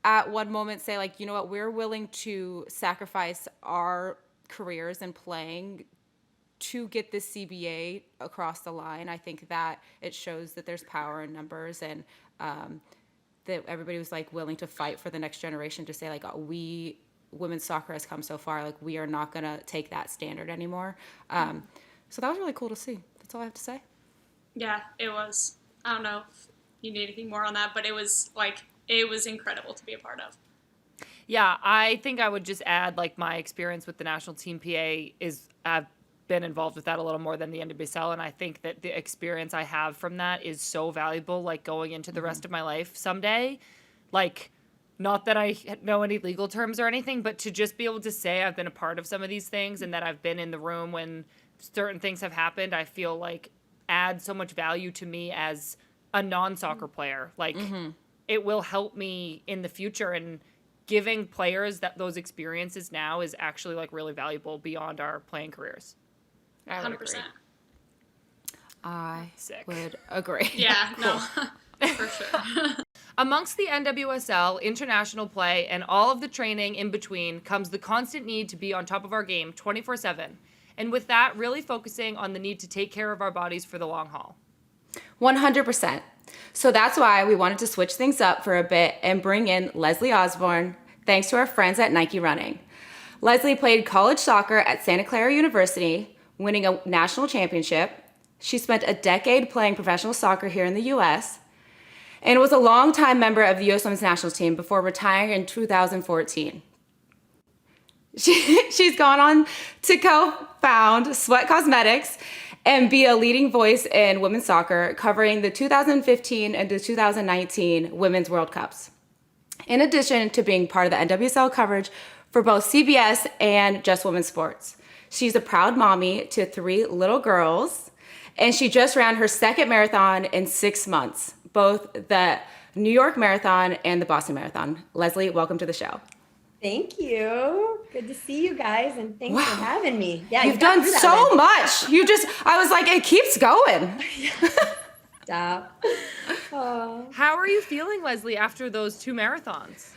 at one moment say like, you know what, we're willing to sacrifice our careers and playing to get this CBA across the line. I think that it shows that there's power in numbers, and that everybody was like willing to fight for the next generation to say like, oh, women's soccer has come so far, like we are not going to take that standard anymore. So that was really cool to see. That's all I have to say.
Yeah, it was. I don't know if you need anything more on that, but it was incredible to be a part of.
Yeah, I think I would just add like my experience with the national team PA is I've been involved with that a little more than the NWSL, and I think that the experience I have from that is so valuable, like going into the rest of my life someday. Like, not that I know any legal terms or anything, but to just be able to say I've been a part of some of these things and that I've been in the room when certain things have happened, I feel like adds so much value to me as a non-soccer player. Like, it will help me in the future, and giving players those experiences now is actually like really valuable beyond our playing careers.
100%.
I
Sick.
would agree.
Yeah, no, for sure.
Amongst the NWSL, international play, and all of the training in between comes the constant need to be on top of our game 24/7. And with that, really focusing on the need to take care of our bodies for the long haul.
100%. So that's why we wanted to switch things up for a bit and bring in Leslie Osborne, thanks to our friends at Nike Running. Leslie played college soccer at Santa Clara University, winning a national championship. She spent a decade playing professional soccer here in the U.S. and was a longtime member of the U.S. Women's National Team before retiring in 2014. She's gone on to co-found Sweat Cosmetics and be a leading voice in women's soccer, covering the 2015 and the 2019 Women's World Cups. In addition to being part of the NWSL coverage for both CBS and Just Women's Sports. She's a proud mommy to 3 little girls, and she just ran her second marathon in 6 months, both the New York Marathon and the Boston Marathon. Leslie, welcome to the show.
Thank you. Good to see you guys, and thanks for having me. Yeah,
You've done so much. I was like, it keeps going.
Stop. Oh.
How are you feeling, Leslie, after those 2 marathons?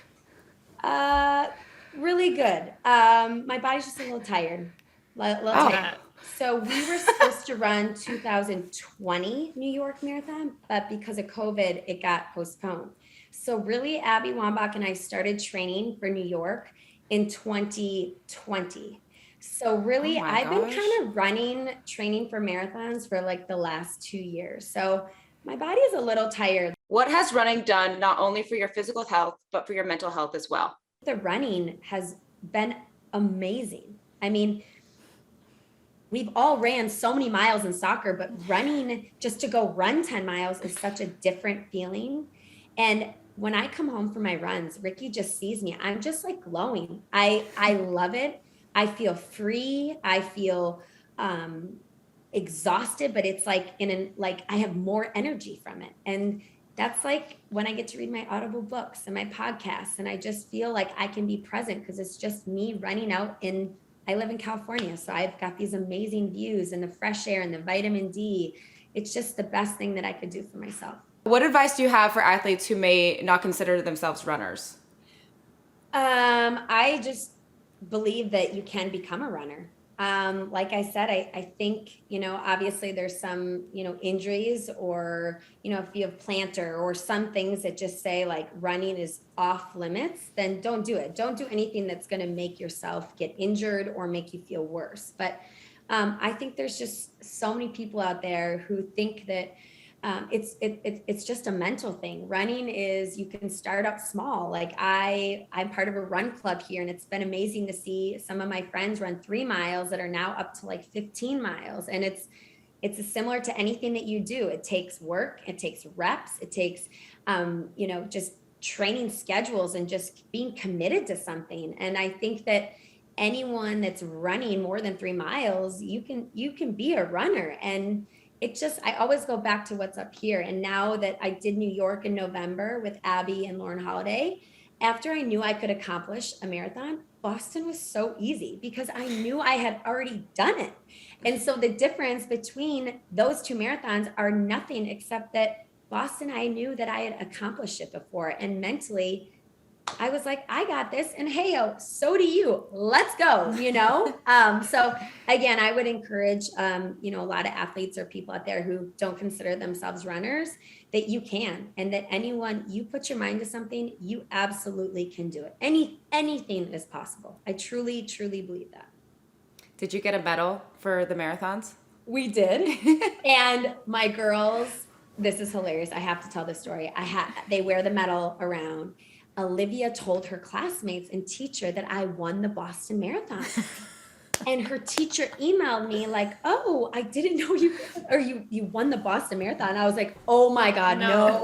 Really good. My body's just a little tired. Tired. So we were supposed to run 2020 New York Marathon, but because of COVID, it got postponed. So really, Abby Wambach and I started training for New York in 2020. So really, I've been kind of training for marathons for like the last 2 years. So my body is a little tired.
What has running done not only for your physical health, but for your mental health as well?
The running has been amazing. I mean, we've all ran so many miles in soccer, but running, just to go run 10 miles is such a different feeling. And when I come home from my runs, Ricky just sees me. I'm just like glowing. I love it. I feel free. I feel exhausted, but it's like I have more energy from it. And that's like when I get to read my Audible books and my podcasts, and I just feel like I can be present because it's just me running out I live in California, so I've got these amazing views and the fresh air and the vitamin D. It's just the best thing that I could do for myself.
What advice do you have for athletes who may not consider themselves runners?
I just believe that you can become a runner. Like I said, I think, obviously there's some, injuries or, if you have plantar or some things that just say like running is off limits, then don't do it. Don't do anything that's going to make yourself get injured or make you feel worse. But I think there's just so many people out there who think that it's just a mental thing. Running is, you can start up small. Like I'm part of a run club here, and it's been amazing to see some of my friends run 3 miles that are now up to like 15 miles. And it's similar to anything that you do. It takes work, it takes reps, it takes, just training schedules and just being committed to something. And I think that anyone that's running more than 3 miles, you can be a runner. And I always go back to what's up here. And now that I did New York in November with Abby and Lauren Holiday, after I knew I could accomplish a marathon, Boston was so easy because I knew I had already done it. And so the difference between those two marathons are nothing except that Boston, I knew that I had accomplished it before. And mentally, I was like, I got this. And hey, so do you. Let's go, So again, I would encourage, a lot of athletes or people out there who don't consider themselves runners, that you can, and that anyone, you put your mind to something, you absolutely can do it. Anything is possible. I truly, truly believe that.
Did you get a medal for the marathons?
We did. And my girls, this is hilarious. I have to tell this story. They wear the medal around. Olivia told her classmates and teacher that I won the Boston Marathon. And her teacher emailed me like, oh, I didn't know you won the Boston Marathon. I was like, oh my God, no.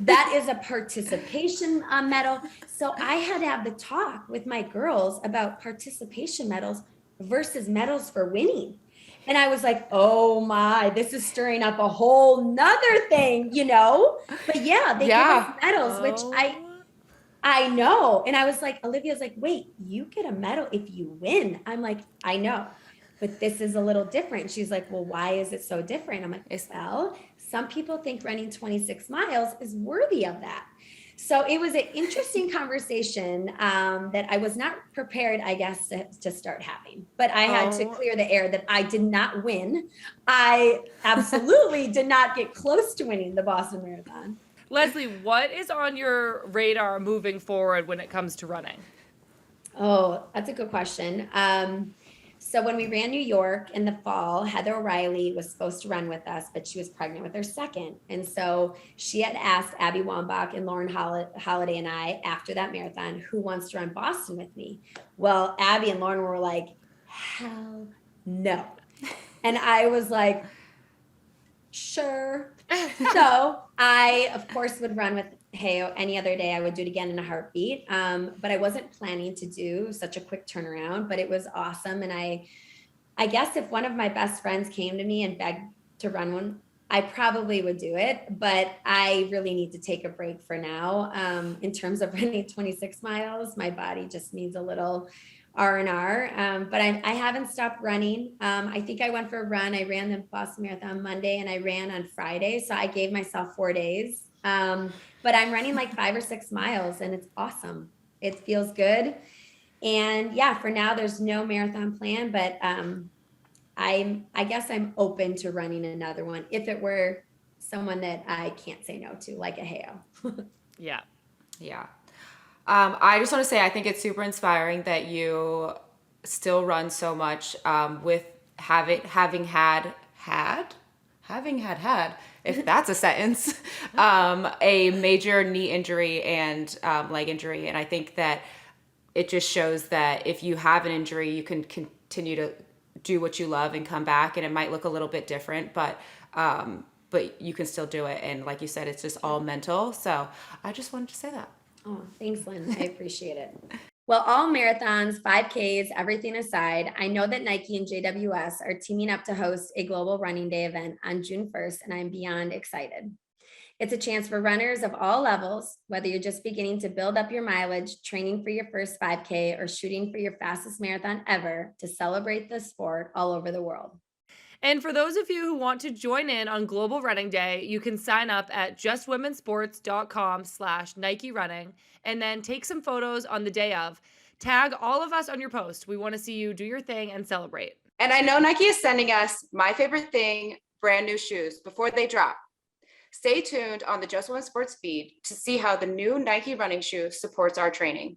That is a participation medal. So I had to have the talk with my girls about participation medals versus medals for winning. And I was like, oh my, this is stirring up a whole nother thing, But yeah, they give us medals, which I know. And I was like, Olivia's like, wait, you get a medal if you win. I'm like, I know, but this is a little different. She's like, well, why is it so different? I'm like, well, some people think running 26 miles is worthy of that. So it was an interesting conversation that I was not prepared, I guess, to start having. But I had to clear the air that I did not win. I absolutely did not get close to winning the Boston Marathon.
Leslie, what is on your radar moving forward when it comes to running?
Oh, that's a good question. So when we ran New York in the fall, Heather O'Reilly was supposed to run with us, but she was pregnant with her second. And so she had asked Abby Wambach and Lauren Holiday and I after that marathon, who wants to run Boston with me? Well, Abby and Lauren were like, hell no. And I was like, sure. So I, of course, would run with Heyo any other day. I would do it again in a heartbeat. But I wasn't planning to do such a quick turnaround, but it was awesome. And I guess if one of my best friends came to me and begged to run one, I probably would do it, but I really need to take a break for now. In terms of running 26 miles, my body just needs a little R&R. But I haven't stopped running. I think I went for a run. I ran the Boston Marathon Monday and I ran on Friday. So I gave myself 4 days. But I'm running like 5 or 6 miles and it's awesome. It feels good. And yeah, for now there's no marathon plan, but I guess I'm open to running another one if it were someone that I can't say no to, like a Heyo.
Yeah.
Yeah. I just want to say, I think it's super inspiring that you still run so much with having had, if that's a sentence, a major knee injury and leg injury. And I think that it just shows that if you have an injury, you can continue to do what you love and come back. And it might look a little bit different, but you can still do it. And like you said, it's just all mental. So I just wanted to say that.
Oh, thanks, Lynn. I appreciate it. Well, all marathons, 5Ks, everything aside, I know that Nike and JWS are teaming up to host a global running day event on June 1st, and I'm beyond excited. It's a chance for runners of all levels, whether you're just beginning to build up your mileage, training for your first 5K, or shooting for your fastest marathon ever, to celebrate the sport all over the world.
And for those of you who want to join in on Global Running Day, you can sign up at justwomensports.com/Nike running and then take some photos on the day of. Tag all of us on your post. We want to see you do your thing and celebrate.
And I know Nike is sending us my favorite thing, brand new shoes before they drop. Stay tuned on the Just Women Sports feed to see how the new Nike running shoe supports our training.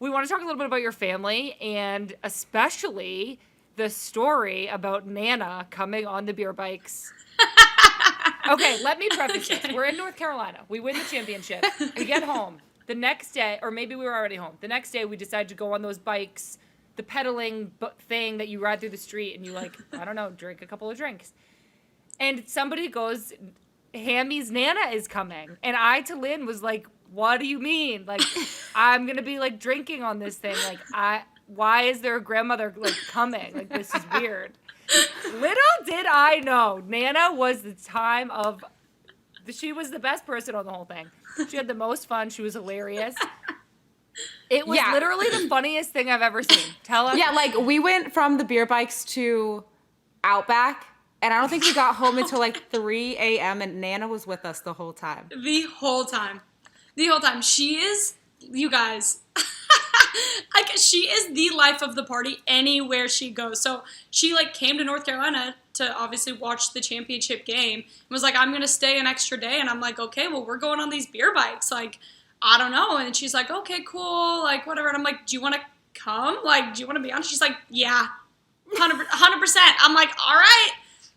We want to talk a little bit about your family and especially the story about Nana coming on the beer bikes. Okay, let me preface this. We're in North Carolina. We win the championship. We get home. The next day, or maybe we were already home. The next day, we decide to go on those bikes, the pedaling thing that you ride through the street, and you drink a couple of drinks. And somebody goes, Hammy's Nana is coming. And I to Lynn was like, what do you mean? Like, I'm going to be like drinking on this thing. Like, why is there a grandmother like coming? Like, this is weird. Little did I know, Nana was she was the best person on the whole thing. She had the most fun. She was hilarious. It was
Yeah.
literally the funniest thing I've ever seen. Tell us.
Yeah, like we went from the beer bikes to Outback, and I don't think we got home until like 3 a.m. and Nana was with us the whole time.
The whole time. She is, you guys, like, she is the life of the party anywhere she goes. So she, like, came to North Carolina to obviously watch the championship game and was like, I'm going to stay an extra day. And I'm like, okay, well, we're going on these beer bikes. Like, I don't know. And she's like, okay, cool. Like, whatever. And I'm like, do you want to come? Like, do you want to be on? She's like, yeah, 100%. I'm like, all right.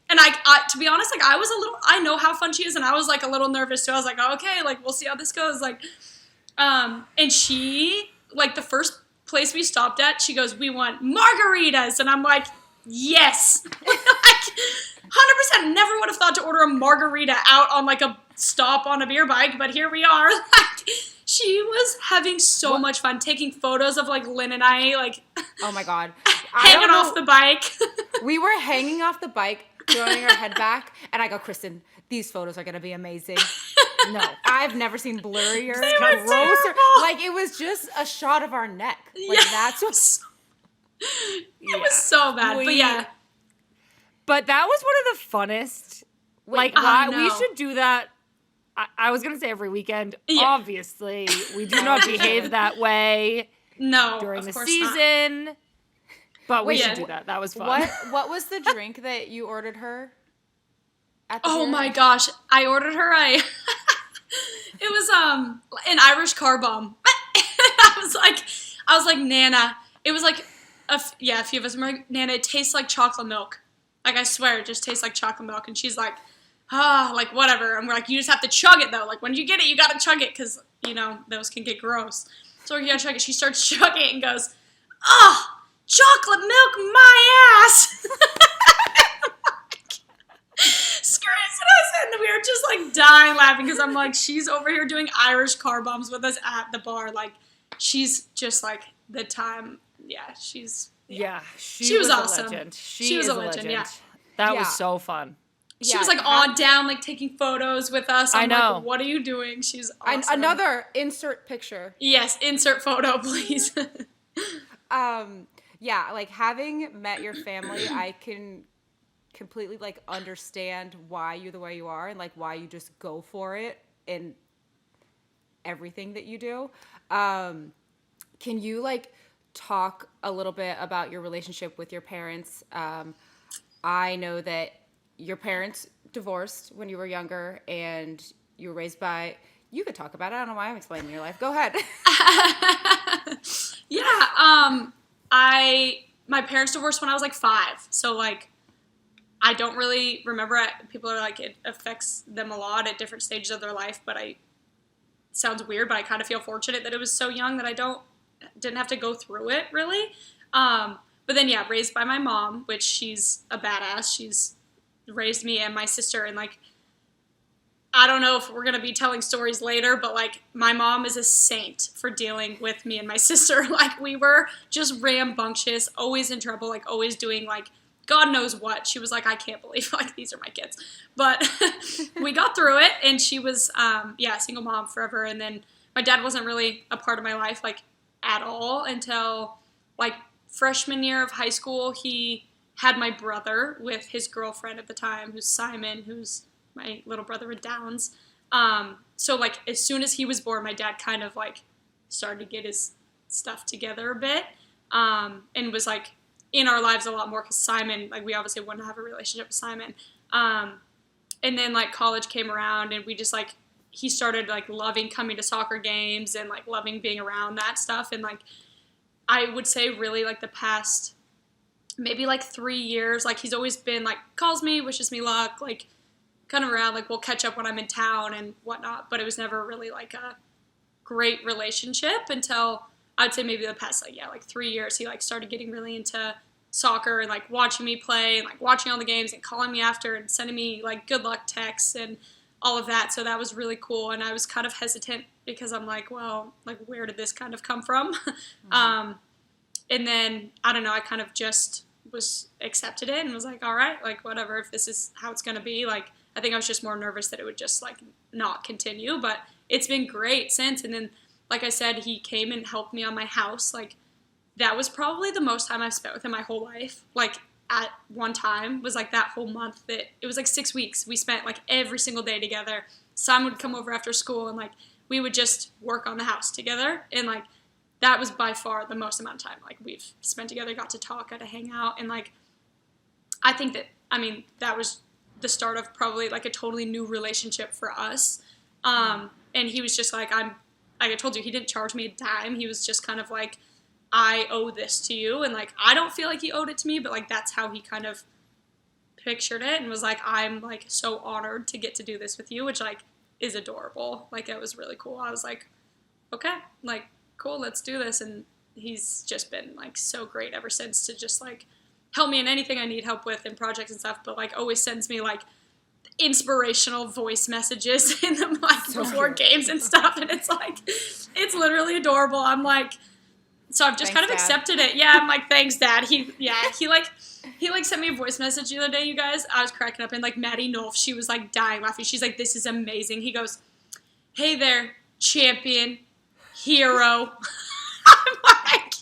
And I, to be honest, like, I know how fun she is, and I was, like, a little nervous, too. I was like, okay, like, we'll see how this goes. Like, and she, like, the first place we stopped at, she goes, we want margaritas. And I'm like, yes. Like, 100%. Never would have thought to order a margarita out on, like, a stop on a beer bike, but here we are. Like, she was having so much fun taking photos of, like, Lynn and I, like,
Oh my God.
hanging off the bike.
We were hanging off the bike, throwing our head back, and I go, Kristen, these photos are going to be amazing. No, I've never seen blurrier,
They were
grosser.
terrible.
Like, it was just a shot of our neck. Like,
Yeah.
that's what...
It was so bad, but yeah.
But that was one of the funnest. Like,
I
we
know.
should do that. I was going to say every weekend.
Yeah.
Obviously, we do not behave that way
No,
during
of
the
course not.
season. But we
Wait,
should do that. That was fun.
What was the drink that you ordered her? At the
Oh
beer?
my gosh, I ordered her it was an Irish car bomb. I was like, Nana. It was like a few of us were like, Nana, it tastes like chocolate milk. Like, I swear, it just tastes like chocolate milk. And she's like, like, whatever. And we're like, you just have to chug it, though. Like, when you get it, you gotta chug it, because, you know, those can get gross. So you gotta chug it. She starts chugging it and goes, chocolate milk my ass! Screams at us, and we were just, like, dying laughing, because I'm like, she's over here doing Irish car bombs with us at the bar. Like, she's just, like, the time. Yeah, she's...
Yeah,
She was awesome.
A legend.
She was
is
a legend, yeah.
That
Yeah.
was so fun.
She was, like, on down, like, taking photos with us. I'm
I know.
like, what are you doing? She's awesome.
Another insert picture.
Yes, insert photo, please.
Yeah, like, having met your family, I can completely, like, understand why you're the way you are and, like, why you just go for it in everything that you do. Can you, like, talk a little bit about your relationship with your parents? I know that your parents divorced when you were younger, and you were raised by... You could talk about it. I don't know why I'm explaining your life. Go ahead.
Yeah, my parents divorced when I was, like, 5. So, like, I don't really remember it. People are like, it affects them a lot at different stages of their life, but it sounds weird, but I kind of feel fortunate that it was so young that I didn't have to go through it, really. But then, yeah, raised by my mom, which she's a badass. She's raised me and my sister, and, like, I don't know if we're going to be telling stories later, but, like, my mom is a saint for dealing with me and my sister. Like, we were just rambunctious, always in trouble, like, always doing, like, God knows what. She was like, I can't believe, like, these are my kids. But we got through it, and she was, single mom forever. And then my dad wasn't really a part of my life, like, at all until, like, freshman year of high school. He had my brother with his girlfriend at the time, who's Simon, who's my little brother with Downs. So, like, as soon as he was born, my dad kind of, like, started to get his stuff together a bit, and was, like, in our lives a lot more, because Simon, like, we obviously wouldn't have a relationship with Simon. And then, like, college came around, and we just, like, he started, like, loving coming to soccer games and, like, loving being around that stuff. And, like, I would say really, like, the past maybe, like, 3 years, like, he's always been, like, calls me, wishes me luck, like, kind of around, like, we'll catch up when I'm in town and whatnot, but it was never really, like, a great relationship until I'd say maybe the past, like 3 years. He, like, started getting really into soccer and, like, watching me play and, like, watching all the games and calling me after and sending me, like, good luck texts and all of that. So that was really cool, and I was kind of hesitant because I'm like, well, like, where did this kind of come from? Mm-hmm. And then, I don't know, I kind of just was accepted it and was like, all right, like, whatever, if this is how it's going to be. Like, I think I was just more nervous that it would just, like, not continue, but it's been great since. And then, like I said, he came and helped me on my house. Like, that was probably the most time I've spent with him my whole life. Like, at one time was like that whole month that it was like 6 weeks. We spent like every single day together. Simon would come over after school and like we would just work on the house together. And like that was by far the most amount of time like we've spent together, got to talk, got to hang out. And like, I think that, I mean, that was the start of probably like a totally new relationship for us. And he was just like, like I told you, he didn't charge me a dime. He was just kind of like, I owe this to you. And like, I don't feel like he owed it to me, but like, that's how he kind of pictured it and was like, I'm like so honored to get to do this with you, which like is adorable. Like, it was really cool. I was like, okay, like, cool, let's do this. And he's just been like so great ever since to just like help me in anything I need help with in projects and stuff, but like always sends me like inspirational voice messages in the like so before games and stuff. And it's like, it's literally adorable. I'm like, so I've just kind of accepted it. Yeah, I'm like, thanks, Dad. He sent me a voice message the other day, you guys. I was cracking up, and like Maddie Nolf, she was like dying laughing. She's like, this is amazing. He goes, hey there, champion, hero. I'm like,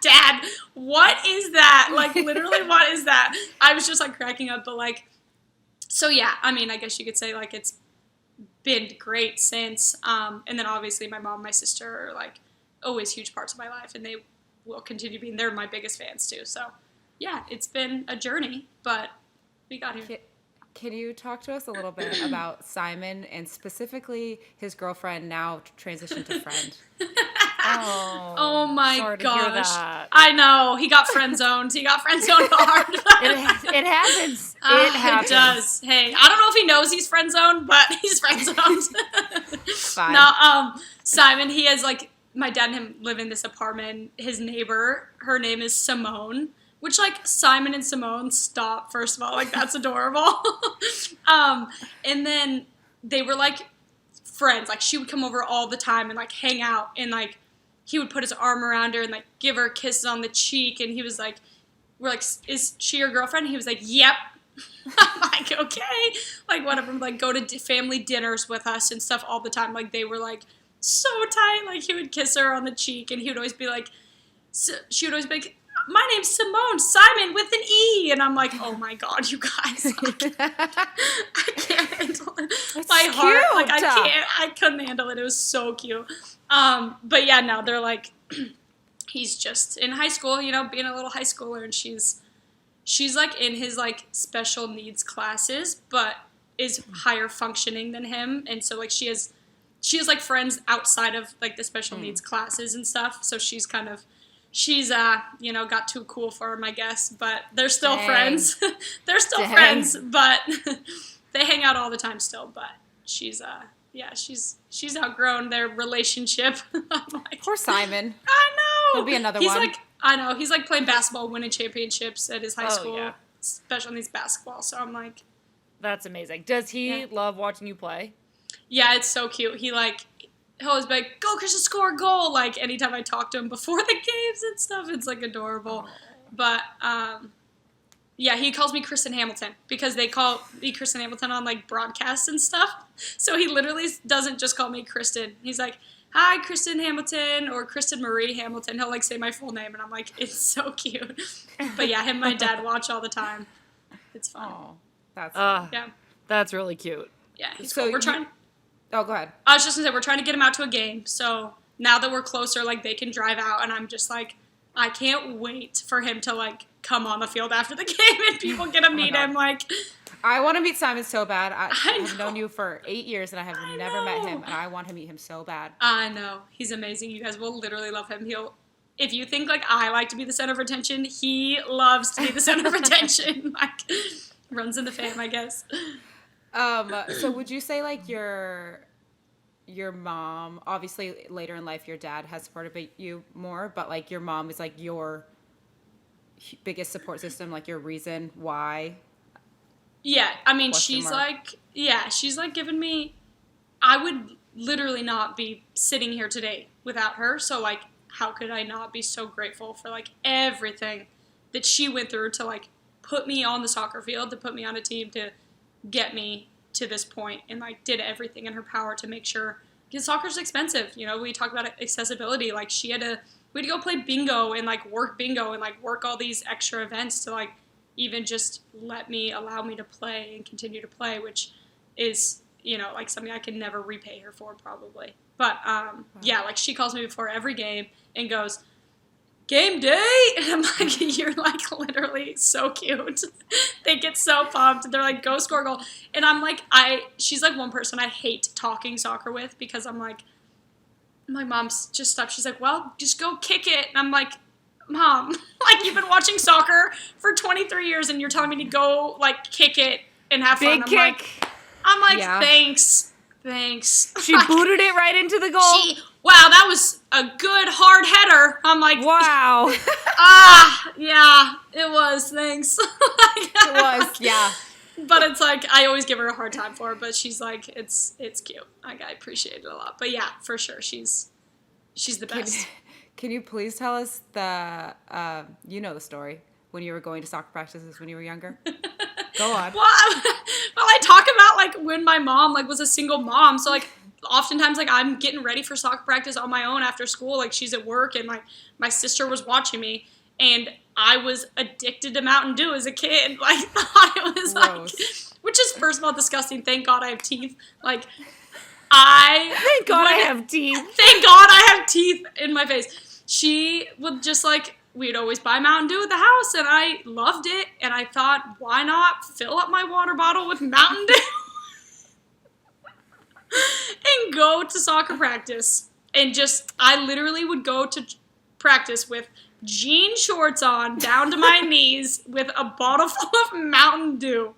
Dad, what is that? Like, literally, what is that? I was just like cracking up, but like, so yeah, I mean, I guess you could say like it's been great since. And then obviously my mom and my sister are like always huge parts of my life, and they will continue being. They're my biggest fans too. So yeah, it's been a journey, but we got here.
Can you talk to us a little bit about Simon and specifically his girlfriend, now transitioned to friend?
Oh my gosh. I know. He got friend zoned. He got friend zoned hard.
It happens. It happens.
It does. Hey, I don't know if he knows he's friend zoned, but he's friend zoned.
Fine.
No, Simon, he has like, my dad and him live in this apartment. His neighbor, her name is Simone, which like Simon and Simone, stop, first of all, like that's adorable. And then they were like friends. Like she would come over all the time and like hang out, and like he would put his arm around her and like give her kisses on the cheek, and he was like, we're like, is she your girlfriend? And he was like, yep. I'm like, okay. Like one of them like go to family dinners with us and stuff all the time. Like they were like so tight. Like he would kiss her on the cheek, and he would always be like, she would always be like, my name's Simone, Simon with an E. And I'm like, oh my God, you guys. Like, I can't handle it.
That's
my
cute.
heart, like I couldn't handle it. It was so cute. But yeah, no, they're like, he's just in high school, you know, being a little high schooler, and she's like in his like special needs classes, but is higher functioning than him. And so like she has like friends outside of like the special needs classes and stuff. So she's you know, got too cool for him, I guess, but they're still friends. They're still friends, but they hang out all the time still. But she's outgrown their relationship. I'm like,
Poor Simon.
I know.
There'll be another
He's
one.
like, I know. He's like playing basketball, winning championships at his high school,
yeah.
special needs basketball. So I'm like,
That's amazing. Does he love watching you play?
yeah, it's so cute. He'll always be like, go Kristen, score a goal. Like anytime I talk to him before the games and stuff, it's like adorable. But yeah, he calls me Kristen Hamilton because they call me Kristen Hamilton on like broadcasts and stuff. So he literally doesn't just call me Kristen. He's like, hi, Kristen Hamilton, or Kristen Marie Hamilton. He'll like say my full name, and I'm like, it's so cute. But yeah, him and my dad watch all the time. It's fun.
Oh, that's
Yeah.
That's really cute.
Yeah, he's
So
cool. We're trying.
Oh, go ahead.
I was just gonna say, we're trying to get him out to a game. So now that we're closer, like they can drive out, and I'm just like, I can't wait for him to like come on the field after the game and people get to meet him. Like,
I want to meet Simon so bad. I
know.
have known you for 8 years, and I have never met him, and I want to meet him so bad.
I know. He's amazing. You guys will literally love him. If you think like I like to be the center of attention, he loves to be the center of attention. Like, runs in the fam, I guess.
So would you say like your mom, obviously later in life your dad has supported you more, but like your mom is like your biggest support system, like your reason why?
Yeah, I mean,
Question
she's
mark.
like giving me, I would literally not be sitting here today without her. So like, how could I not be so grateful for like everything that she went through to like put me on the soccer field, to put me on a team, to get me to this point, and like did everything in her power to make sure because soccer's expensive. You know, we talk about accessibility. Like, we had to go play bingo and, like, work bingo and, like, work all these extra events to, like, even just allow me to play and continue to play, which is, you know, like, something I can never repay her for, probably. But, yeah, like, she calls me before every game and goes, "Game day?" And I'm like, "You're, like, literally so cute." They get so pumped. They're like, "Go score a goal." And I'm like, she's, like, one person I hate talking soccer with, because I'm like, "Mom's just stop." She's like, "Well, just go kick it." And I'm like, "Mom, like, you've been watching soccer for 23 years and you're telling me to go, like, kick it and have fun."
Big kick.
I'm like,
Yeah.
Thanks.
She booted it right into the goal.
Wow, that was a good hard header. I'm like,
Wow.
yeah, it was. Thanks.
It was, yeah.
But it's like, I always give her a hard time for it, but she's like, it's cute. Like, I appreciate it a lot. But yeah, for sure, she's the best.
Can you please tell us you know the story, when you were going to soccer practices when you were younger? Go on.
Well, I talk about, like, when my mom, like, was a single mom. So, like, oftentimes, like, I'm getting ready for soccer practice on my own after school. Like, she's at work, and, like, my sister was watching me. And I was addicted to Mountain Dew as a kid. Like, thought it was,
Gross.
like, which is, first of all, disgusting. Thank God I have teeth. Like,
Thank God I have teeth.
Thank God I have teeth in my face. She would just, like, we'd always buy Mountain Dew at the house, and I loved it. And I thought, why not fill up my water bottle with Mountain Dew and go to soccer practice? And I literally would go to practice with jean shorts on down to my knees with a bottle full of Mountain Dew.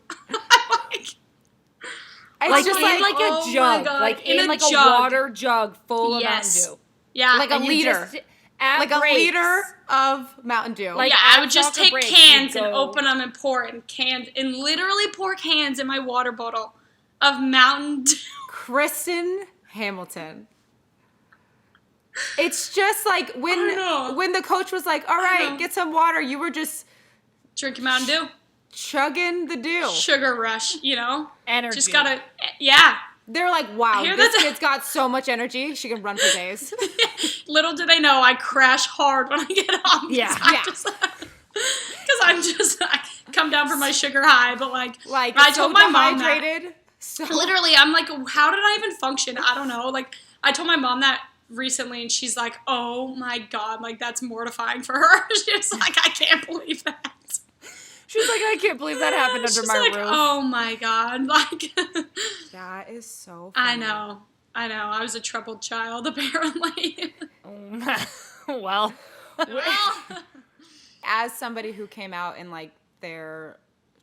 Like
just
in
like,
like
oh
a
my
jug.
God,
Like
in
in
a
like
jug.
a water jug full of
Yes.
Mountain Dew.
Yeah.
Like a
And you
liter.
just, at
Like a
breaks,
liter of Mountain Dew.
Like,
yeah, I
at
would just
soccer
take
breaks,
cans
you'd
and
go-
open them and pour it in cans and literally pour cans in my water bottle of Mountain Dew.
Kristen Hamilton. It's just like
I know.
when the coach was like, "All
know.
right, get some water," you were just
Drinking Mountain Dew.
chugging the dew.
Sugar rush, you know?
Energy.
Just gotta, yeah.
They're like, "Wow,
I hear
this
that-
kid's got so much energy. She can run for days."
Little do they know, I crash hard when I get home.
Yeah.
Because I come down from my sugar high, but like I
so
told my mom that.
dehydrated. So
Literally, I'm like, how did I even function? I don't know. Like, I told my mom that recently, and she's like, "Oh my God, like, that's mortifying for her." She's like, "I can't believe that."
She's like, "I can't believe that happened under
She's
my
like,
roof."
"Oh my God." Like,
that is so
I
funny.
know. I was a troubled child, apparently.
Well,
As somebody who came out in like their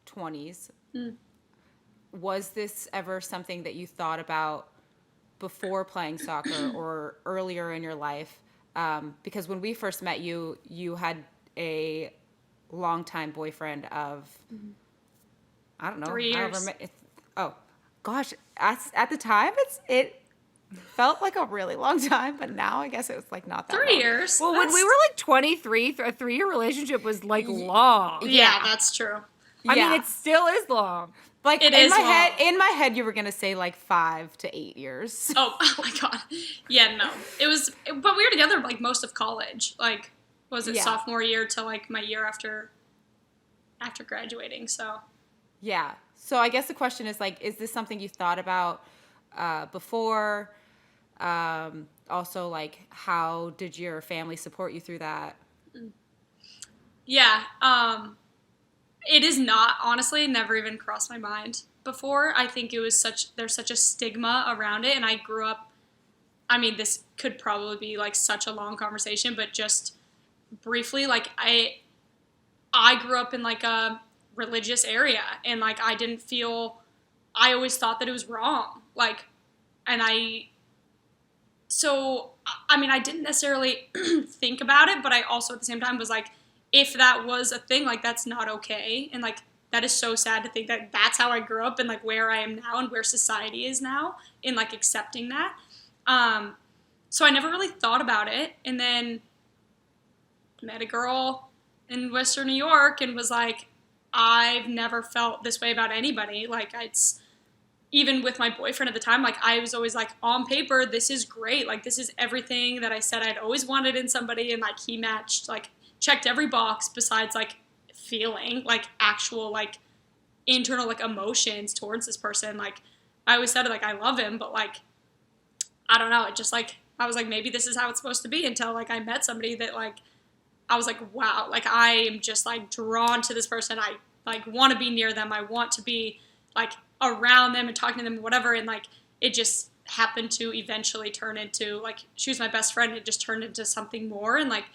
20s, was this ever something that you thought about before playing soccer or earlier in your life? Because when we first met you, you had a longtime boyfriend of, I don't know,
3 years.
Oh, gosh. At the time, it felt like a really long time, but now I guess it was like not that
3
long.
years.
well, when we were like 23, a 3-year relationship was like long.
Yeah, that's true.
I
Yeah.
mean, it still is long.
Like
It
in
is
my
long.
head, you were gonna say like 5 to 8 years.
Oh my God. Yeah, no. It was, but we were together like most of college. Like, was it
Yeah.
sophomore year to like my year after graduating? So
Yeah. So I guess the question is like, is this something you thought about before? Also, like, how did your family support you through that?
yeah, it is not, honestly, never even crossed my mind before. I think it was there's such a stigma around it, and I grew up, I mean, this could probably be like such a long conversation, but just briefly, like, I grew up in like a religious area, and like I always thought that it was wrong, like, and I didn't necessarily think about it, but I also at the same time was like, if that was a thing, like, that's not okay, and like that is so sad to think that that's how I grew up and like where I am now and where society is now in like accepting that. So I never really thought about it, and then met a girl in Western New York and was like, I've never felt this way about anybody. Like, even with my boyfriend at the time, like I was always like, on paper, this is great. Like this is everything that I said I'd always wanted in somebody. And like he matched, like checked every box besides like feeling, like actual like internal like emotions towards this person. Like I always said like I love him, but like I don't know, it just like I was like, maybe this is how it's supposed to be, until like I met somebody that like I was like, wow, like I am just like drawn to this person. I like want to be near them. I want to be like around them and talking to them, whatever. And like it just happened to eventually turn into like, she was my best friend. It just turned into something more. And like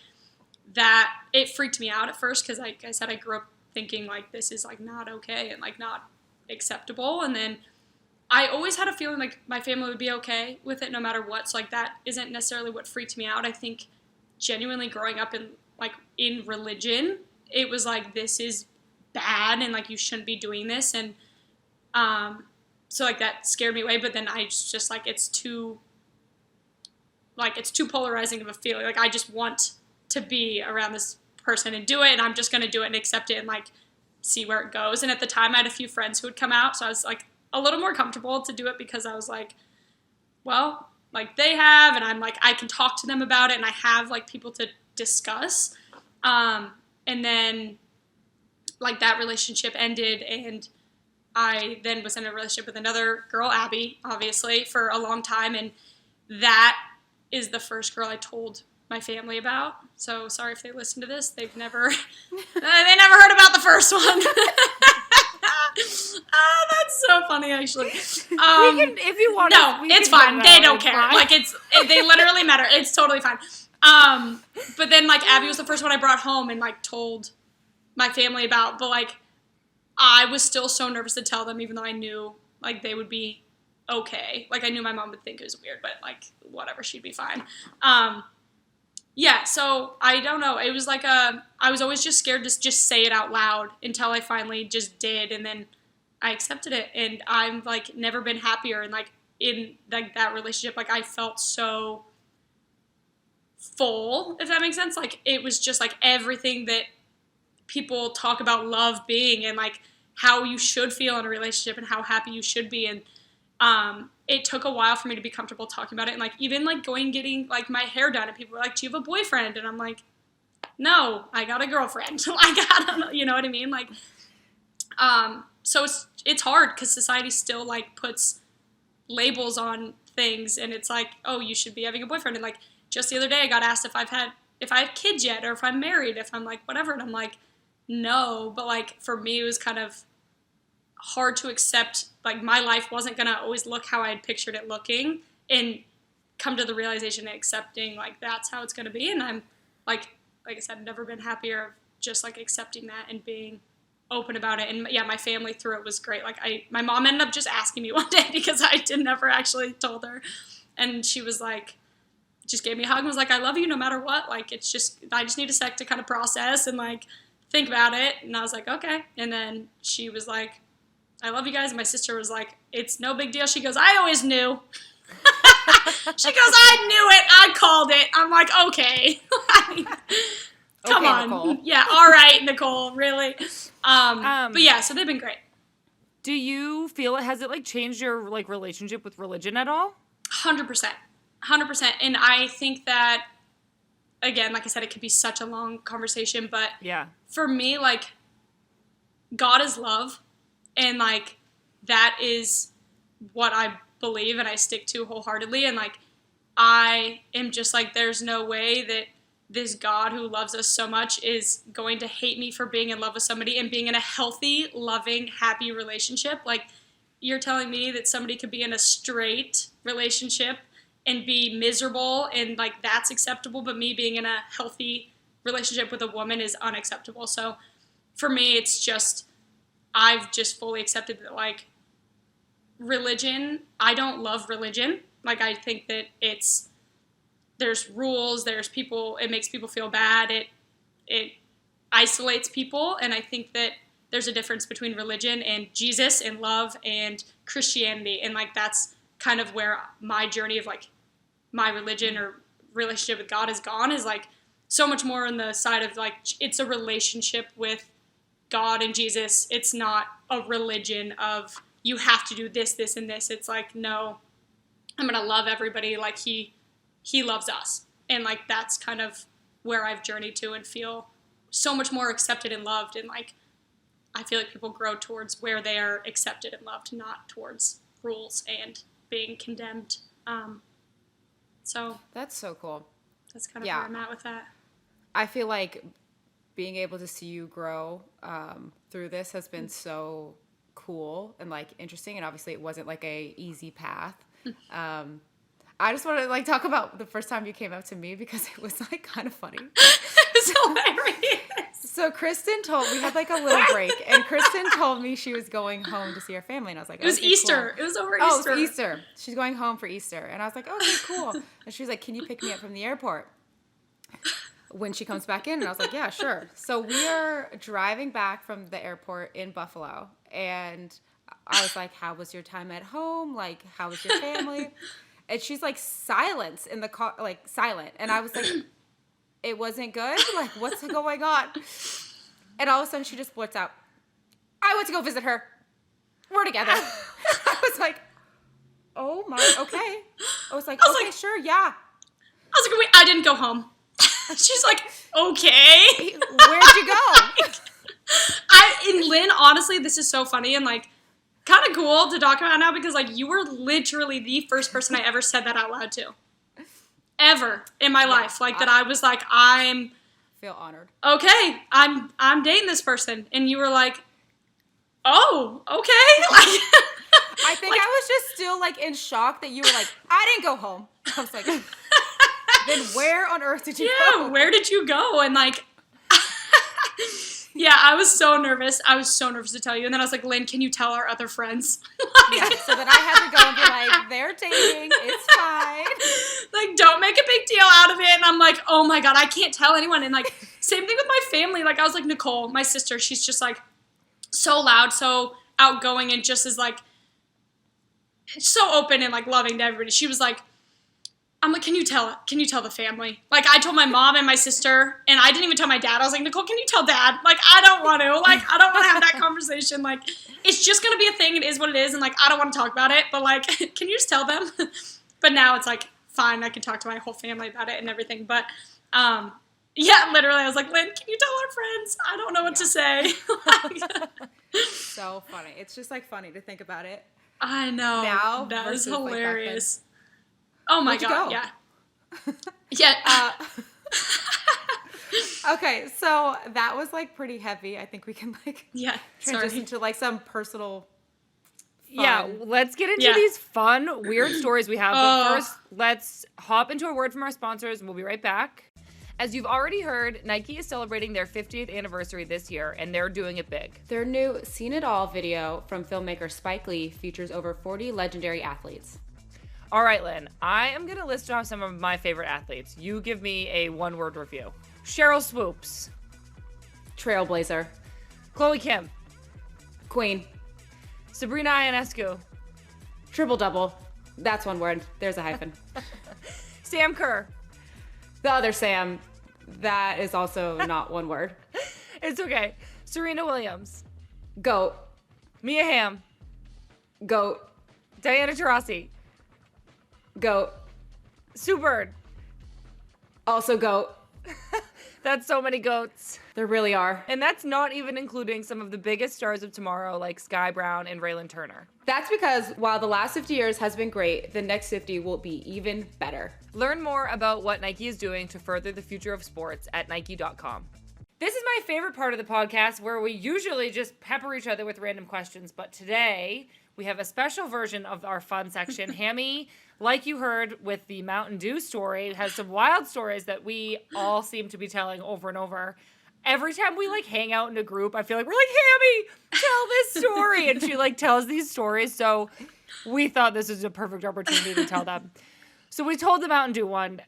that, it freaked me out at first, because like I said, I grew up thinking like this is like not okay and like not acceptable. And then I always had a feeling like my family would be okay with it no matter what. So like that isn't necessarily what freaked me out. I think genuinely growing up in like in religion, it was like, this is bad and like you shouldn't be doing this. And so like that scared me away. But then I just like, it's too polarizing of a feeling. Like I just want to be around this person and do it, and I'm just going to do it and accept it and like see where it goes. And at the time I had a few friends who would come out, so I was like a little more comfortable to do it, because I was like, well, like they have, and I'm like, I can talk to them about it, and I have like people to discuss. And then like that relationship ended, and I then was in a relationship with another girl, Abby, obviously, for a long time. And that is the first girl I told my family about. So sorry if they listen to this. They've never, they never heard about the first one. Oh, that's so funny, actually.
We can, if you want.
No, it's fine. They don't care. Fine. Like they literally matter. It's totally fine. But then like Abby was the first one I brought home and like told my family about. But like I was still so nervous to tell them, even though I knew like they would be okay. Like I knew my mom would think it was weird, but like whatever, she'd be fine. Yeah, so I don't know. It was like I was always just scared to just say it out loud until I finally just did, and then I accepted it, and I'm like never been happier. And like in like that relationship, like I felt so full, if that makes sense. Like it was just like everything that people talk about love being, and like how you should feel in a relationship and how happy you should be. And it took a while for me to be comfortable talking about it. And like even like getting like my hair done, and people were like, do you have a boyfriend? And I'm like, no, I got a girlfriend. You know what I mean? Like so it's hard, because society still like puts labels on things, and it's like, oh, you should be having a boyfriend. And like just the other day I got asked if I have kids yet, or if I'm married, if I'm like whatever, and I'm like, no. But like for me it was kind of hard to accept, like my life wasn't gonna always look how I had pictured it looking, and come to the realization and accepting like that's how it's gonna be. And I'm like I said, never been happier of just like accepting that and being open about it. And yeah, my family through it was great. Like my mom ended up just asking me one day, because I never actually told her, and she was like, just gave me a hug and was like, I love you no matter what. Like it's just, I just need a sec to kind of process and like think about it. And I was like, okay. And then she was like, I love you guys. And my sister was like, it's no big deal. She goes, I always knew. She goes, I knew it. I called it. I'm like, okay. Come
okay,
on.
Nicole.
Yeah. All right, Nicole. Really? But yeah, so they've been great.
Do you feel has it like changed your like relationship with religion at all?
100%. 100%. And I think that, again, like I said, it could be such a long conversation, but
yeah,
for me, like, God is love, and like that is what I believe and I stick to wholeheartedly. And like I am just like, there's no way that this God who loves us so much is going to hate me for being in love with somebody and being in a healthy, loving, happy relationship. Like you're telling me that somebody could be in a straight relationship and be miserable and like that's acceptable, but me being in a healthy relationship with a woman is unacceptable. So for me, it's just, I've just fully accepted that like religion, I don't love religion. Like I think that there's rules, there's people, it makes people feel bad, it isolates people, and I think that there's a difference between religion and Jesus and love and Christianity, and like that's kind of where my journey of like my religion or relationship with God has gone, is like so much more on the side of like it's a relationship with God and Jesus. It's not a religion of you have to do this, this, and this. It's like, no, I'm going to love everybody like he loves us. And, like, that's kind of where I've journeyed to and feel so much more accepted and loved. And, like, I feel like people grow towards where they are accepted and loved, not towards rules and being condemned. So
That's so cool.
that's kind of where I'm at with that.
I feel like being able to see you grow through this has been so cool and, like, interesting. And obviously it wasn't, like, a easy path. I just want to, like, talk about the first time you came up to me because it was, like, kind of funny.
It's hilarious.
So we had, like, a little break, and Kristen told me she was going home to see her family, and I was like,
It was
okay,
Easter.
cool.
It was over
Oh,
Easter.
it's Easter. She's going home for Easter. And I was like, okay, cool. And she was like, can you pick me up from the airport when she comes back in? And I was like, yeah, sure. So we are driving back from the airport in Buffalo, and I was like, how was your time at home? Like, how was your family? And she's like silent in the car, like silent. And I was like, it wasn't good? Like, what's going on? And all of a sudden she just blurts out, I went to go visit her. We're together. I was like, oh my, okay. I was like, okay, sure, yeah.
I was like, wait, I didn't go home. She's like, okay.
Where'd you go?
And Lynn, honestly, this is so funny and, like, kind of cool to talk about now because, like, you were literally the first person I ever said that out loud to. Ever in my life. Like, that I was like, I'm...
feel honored.
Okay, I'm dating this person. And you were like, oh, okay. Like,
I think like, I was just still, like, in shock that you were like, I didn't go home. I was like, then where on earth did you go?
Yeah, where did you go? And, like... Yeah, I was so nervous. I was so nervous to tell you. And then I was like, Lynn, can you tell our other friends?
Yeah, so then I had to go and be like, they're dating. It's fine.
Like, don't make a big deal out of it. And I'm like, oh my God, I can't tell anyone. And, like, same thing with my family. Like, I was like, Nicole, my sister, she's just, like, so loud, so outgoing, and just is, like, so open and, like, loving to everybody. She was like, I'm like, can you tell the family? Like, I told my mom and my sister, and I didn't even tell my dad. I was like, Nicole, can you tell Dad? Like, I don't want to. Like, I don't want to have that conversation. Like, it's just going to be a thing. It is what it is. And, like, I don't want to talk about it. But, like, can you just tell them? But now it's, like, fine. I can talk to my whole family about it and everything. But, yeah, literally, I was like, Lynn, can you tell our friends? I don't know what to say.
So funny. It's just, like, funny to think about it.
I know.
Now
that was
versus,
hilarious. Like, oh my God,
go?
Yeah. Yeah.
Okay, so that was, like, pretty heavy. I think we can, like, transition to, like, some personal fun.
Yeah, let's get into these fun, weird stories we have. But first, let's hop into a word from our sponsors, and we'll be right back. As you've already heard, Nike is celebrating their 50th anniversary this year, and they're doing it big.
Their new Seen It All video from filmmaker Spike Lee features over 40 legendary athletes.
All right, Lynn, I am going to list off some of my favorite athletes. You give me a one-word review. Cheryl Swoops.
Trailblazer.
Chloe Kim.
Queen.
Sabrina Ionescu.
Triple-double. That's one word. There's a hyphen.
Sam Kerr.
The other Sam. That is also not one word.
It's okay. Serena Williams.
Goat.
Mia Hamm.
Goat.
Diana Taurasi.
Goat.
Sue Bird.
Also goat.
That's so many goats.
There really are.
And that's not even including some of the biggest stars of tomorrow like Sky Brown and Raylan Turner.
That's because while the last 50 years has been great, the next 50 will be even better.
Learn more about what Nike is doing to further the future of sports at Nike.com. This is my favorite part of the podcast where we usually just pepper each other with random questions, but today we have a special version of our fun section. Hammy, like you heard with the Mountain Dew story, has some wild stories that we all seem to be telling over and over. Every time we, like, hang out in a group, I feel like we're like, Hammy, tell this story. And she, like, tells these stories. So we thought this was a perfect opportunity to tell them. So we told the Mountain Dew one.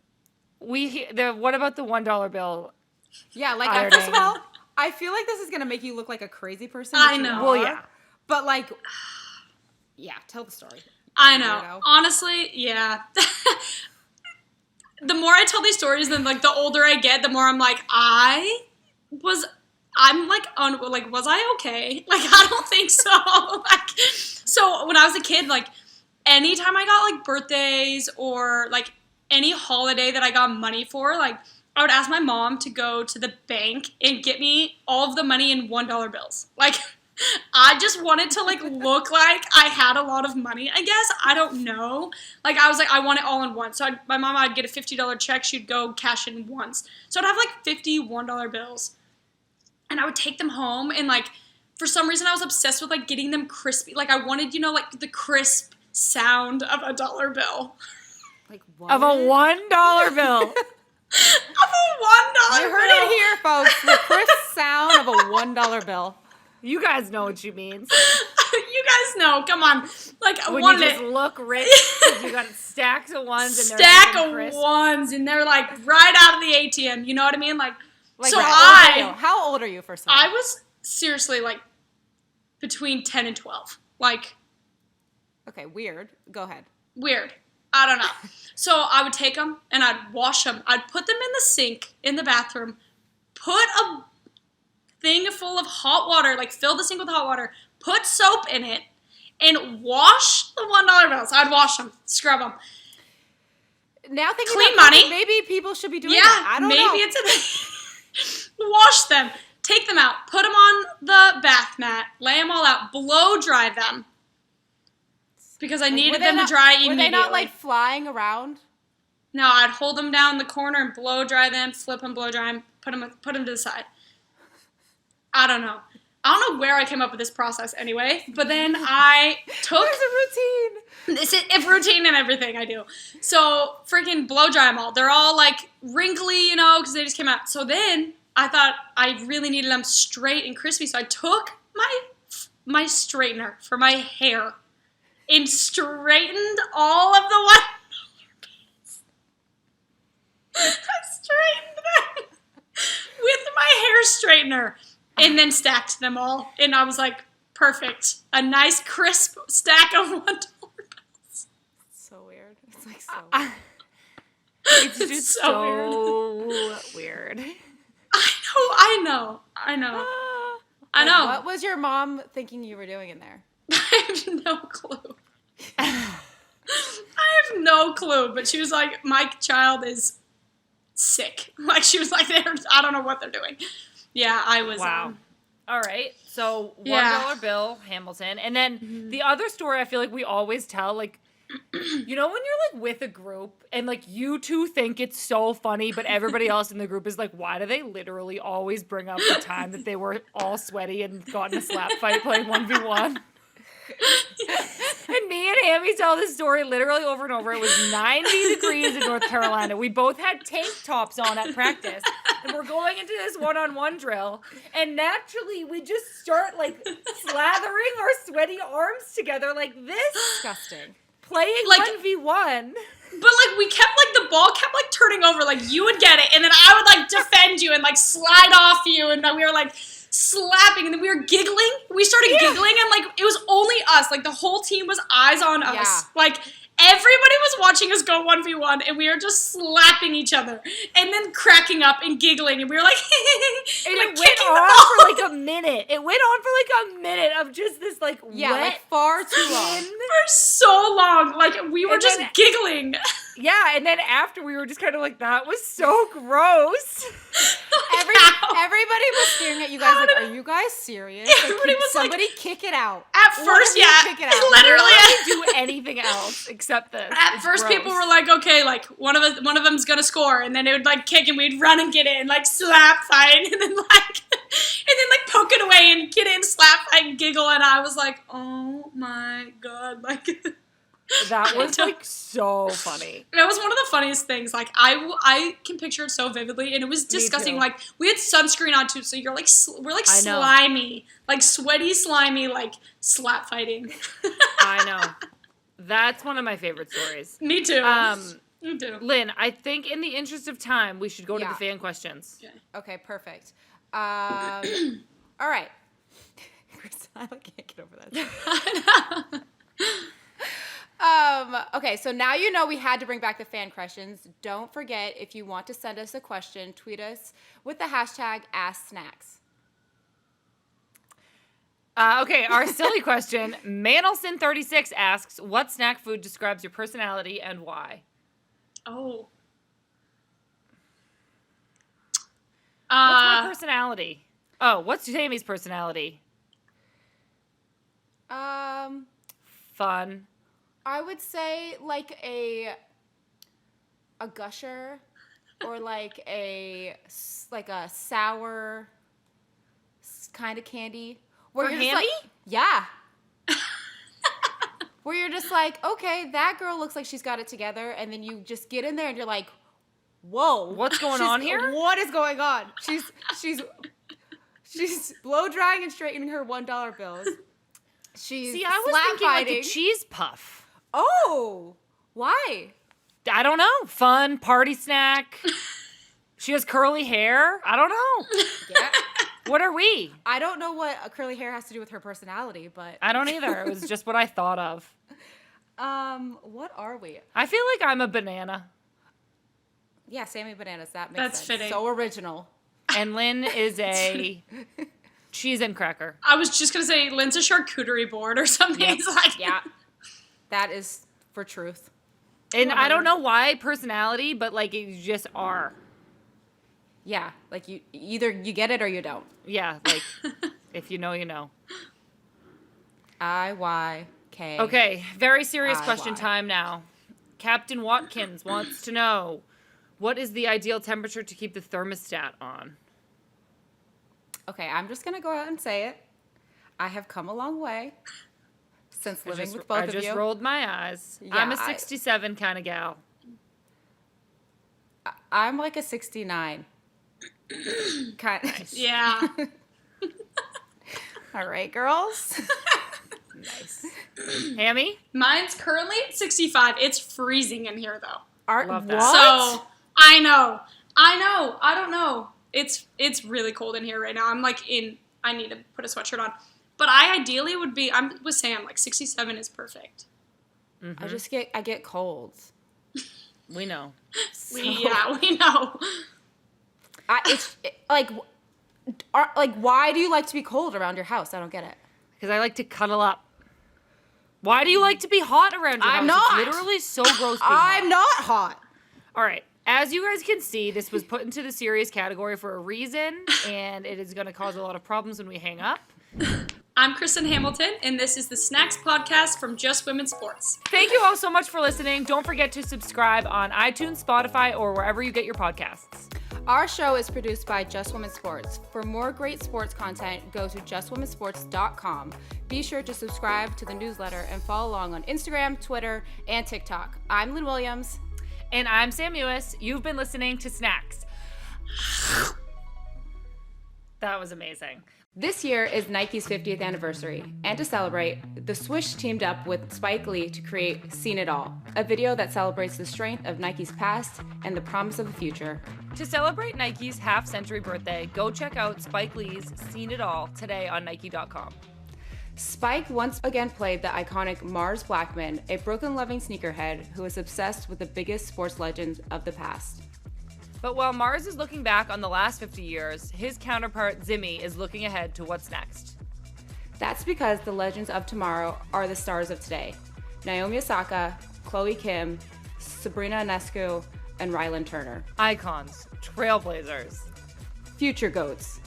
What about the $1 bill?
Yeah, like,
ironing?
first of all, I feel like this is going to make you look like a crazy person.
I know.
Well, yeah.
But, like, yeah, tell the story.
I know. Honestly, yeah. The more I tell these stories, then, like, the older I get, the more I'm like, was I okay? Like, I don't think so. So when I was a kid, like, anytime I got, like, birthdays or, like, any holiday that I got money for, like, I would ask my mom to go to the bank and get me all of the money in $1 bills. Like, I just wanted to, like, look like I had a lot of money, I guess. I don't know. Like, I was like, I want it all in one. So my mom, I'd get a $50 check. She'd go cash in once. So I'd have, like, 50 $1 bills. And I would take them home. And, like, for some reason, I was obsessed with, like, getting them crispy. Like, I wanted, you know, like, the crisp sound of a $1 bill.
Like what?
Of a $1 bill.
Of a $1 bill.
You heard it here, folks. The crisp sound of a $1 bill.
You guys know what she means.
You guys know. Come on. Like,
When
one
you just look rich, you got stacks of ones and they're
stack
nice and
of
crisp.
ones, and they're, like, right out of the ATM. You know what I mean? Like so
how old are you, first of all?
I was seriously, like, between 10 and 12. Like,
okay, weird. Go ahead.
weird. I don't know. So I would take them and I'd wash them. I'd put them in the sink in the bathroom, put a thing full of hot water, like fill the sink with hot water, put soap in it, and wash the $1 bills. I'd wash them, scrub them.
Now thinking
Clean
about
money.
Maybe people should be doing
Yeah,
that. I don't know.
maybe it's a wash them, take them out, put them on the bath mat, lay them all out, blow dry them. Because I needed them to dry immediately.
Were they not, like, flying around?
No, I'd hold them down in the corner and blow dry them, flip them, blow dry them, put them to the side. I don't know. I don't know where I came up with this process anyway, but then I took...
There's a routine.
This is a routine and everything I do. So, freaking blow dry them all. They're all, like, wrinkly, you know, because they just came out. So then, I thought I really needed them straight and crispy, so I took my straightener for my hair and straightened all of the $1 bills. I straightened them with my hair straightener and then stacked them all. And I was like, perfect. A nice crisp stack of $1 bills.
So weird. It's like so weird.
It's just so weird.
I know. I know.
What was your mom thinking you were doing in there?
I have no clue. I have no clue, but she was like, my child is sick. Like, she was like, I don't know what they're doing. Yeah, I was.
Wow. All right. So $1 bill, Hamilton. And then the other story I feel like we always tell, like, you know when you're, like, with a group and, like, you two think it's so funny, but everybody else in the group is like, why do they literally always bring up the time that they were all sweaty and got in a slap fight playing 1v1? And me and Hammy tell this story literally over and over. It was 90 degrees in North Carolina. We both had tank tops on at practice. And we're going into this one-on-one drill. And naturally, we just start, like, slathering our sweaty arms together like this.
Disgusting.
Playing
Like,
1v1.
But, like, we kept, like, the ball kept, like, turning over. Like, you would get it, and then I would, like, defend you and, like, slide off you, and we were, like, slapping, and then we were giggling. We started giggling, and, like, it was only us. Like, the whole team was eyes on us.
Yeah.
Like, everybody was watching us go 1v1, and we were just slapping each other, and then cracking up and giggling, and we were like,
And
like,
it went
kicking the
on
ball.
for, like, a minute. It went on for, like, a minute of just this, like,
Yeah,
wet
like far too long.
For so long. Like, we were
And
just
then-
giggling.
Yeah, and then after we were just kind of like, that was so gross.
Everybody was staring at you guys like, are you guys serious? Like,
Everybody was like-
somebody kick it out.
At first,
of you
yeah.
kick it out.
Literally.
I didn't do anything else except this.
At
It's
first,
gross.
people were like, okay, like, one of them's gonna score, and then it would, like, kick, and we'd run and get in, like, slap fight, and then, like, poke it away and get in, slap fight, and giggle, and I was like, oh my god, like,
That was, like, so funny.
that was one of the funniest things. Like, I can picture it so vividly, and it was disgusting.
too.
Like, we had sunscreen on, too, so you're, like, we're, like,
I know.
slimy, like, sweaty, slimy, like, slap fighting.
I know. That's one of my favorite stories.
Me too. Me too.
Lynn, I think in the interest of time, we should go to
Yeah.
the fan questions.
Okay, perfect. All right. Kristen, I can't get over that. Okay, so now you know we had to bring back the fan questions. Don't forget, if you want to send us a question, tweet us with the hashtag AskSnacks.
Okay, our silly question. Manelson36 asks, what snack food describes your personality and why?
Oh.
What's my personality? Oh, what's Tammy's personality? Fun.
I would say like a gusher, or like a sour kind of candy. Where
For
you're just
Hammy?
like, yeah. Where you're just like, okay, that girl looks like she's got it together, and then you just get in there and you're like, whoa,
What's going on here?
What is going on? She's blow drying and straightening her $1 bills. She's
See, I was
slap
thinking like
fighting.
a cheese puff.
Oh, why?
I don't know. Fun, party snack. She has curly hair. I don't know.
Yeah.
What are we?
I don't know what a curly hair has to do with her personality, but
I don't either. It was just what I thought of.
what are we?
I feel like I'm a banana.
Yeah, Sammy Bananas. That makes
That's
sense.
fitting.
So original.
And Lynn is a cheese and cracker.
I was just going to say Lynn's a charcuterie board or something.
Yep.
It's like,
Yeah, that is for truth.
And I don't know why personality, but like you just are.
Yeah, like you either you get it or you don't.
Yeah, like if you know, you know.
IYK.
Okay, very serious question
IY.
time now. Captain Watkins wants to know, what is the ideal temperature to keep the thermostat on?
Okay, I'm just gonna go out and say it. I have come a long way since living with both
I
of
just
you.
rolled my eyes.
Yeah,
I'm a 67 kind of gal.
I'm like a 69. Kind.
yeah.
All right, girls.
Nice. Hammy?
Mine's currently at 65. It's freezing in here, though.
Love that.
So, I know. I don't know. It's really cold in here right now. I'm like I need to put a sweatshirt on. But I ideally would be, I'm with Sam, like 67 is perfect.
Mm-hmm.
I get colds.
We know.
We know.
Why do you like to be cold around your house? I don't get it.
Because I like to cuddle up. Why do you like to be hot around your
I'm
house?
not.
It's literally so gross being hot.
I'm not hot.
All right. As you guys can see, this was put into the serious category for a reason, and it is going to cause a lot of problems when we hang up.
I'm Kristen Hamilton, and this is the Snacks Podcast from Just Women's Sports.
Thank you all so much for listening. Don't forget to subscribe on iTunes, Spotify, or wherever you get your podcasts.
Our show is produced by Just Women's Sports. For more great sports content, go to justwomensports.com. Be sure to subscribe to the newsletter and follow along on Instagram, Twitter, and TikTok. I'm Lynn Williams.
And I'm Sam Ewis. You've been listening to Snacks. That was amazing.
This year is Nike's 50th anniversary, and to celebrate, the Swish teamed up with Spike Lee to create Seen It All, a video that celebrates the strength of Nike's past and the promise of the future.
To celebrate Nike's half-century birthday, go check out Spike Lee's Seen It All today on Nike.com.
Spike once again played the iconic Mars Blackman, a Brooklyn-loving sneakerhead who is obsessed with the biggest sports legends of the past.
But while Mars is looking back on the last 50 years, his counterpart Zimmy is looking ahead to what's next.
That's because the legends of tomorrow are the stars of today. Naomi Osaka, Chloe Kim, Sabrina Ionescu, and Rylan Turner.
Icons, trailblazers.
Future GOATs.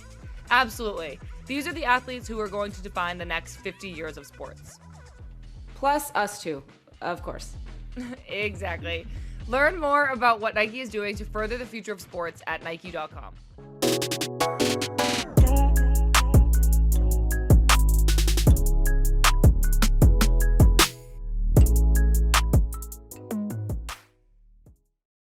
Absolutely. These are the athletes who are going to define the next 50 years of sports.
Plus us too, of course.
Exactly. Learn more about what Nike is doing to further the future of sports at Nike.com.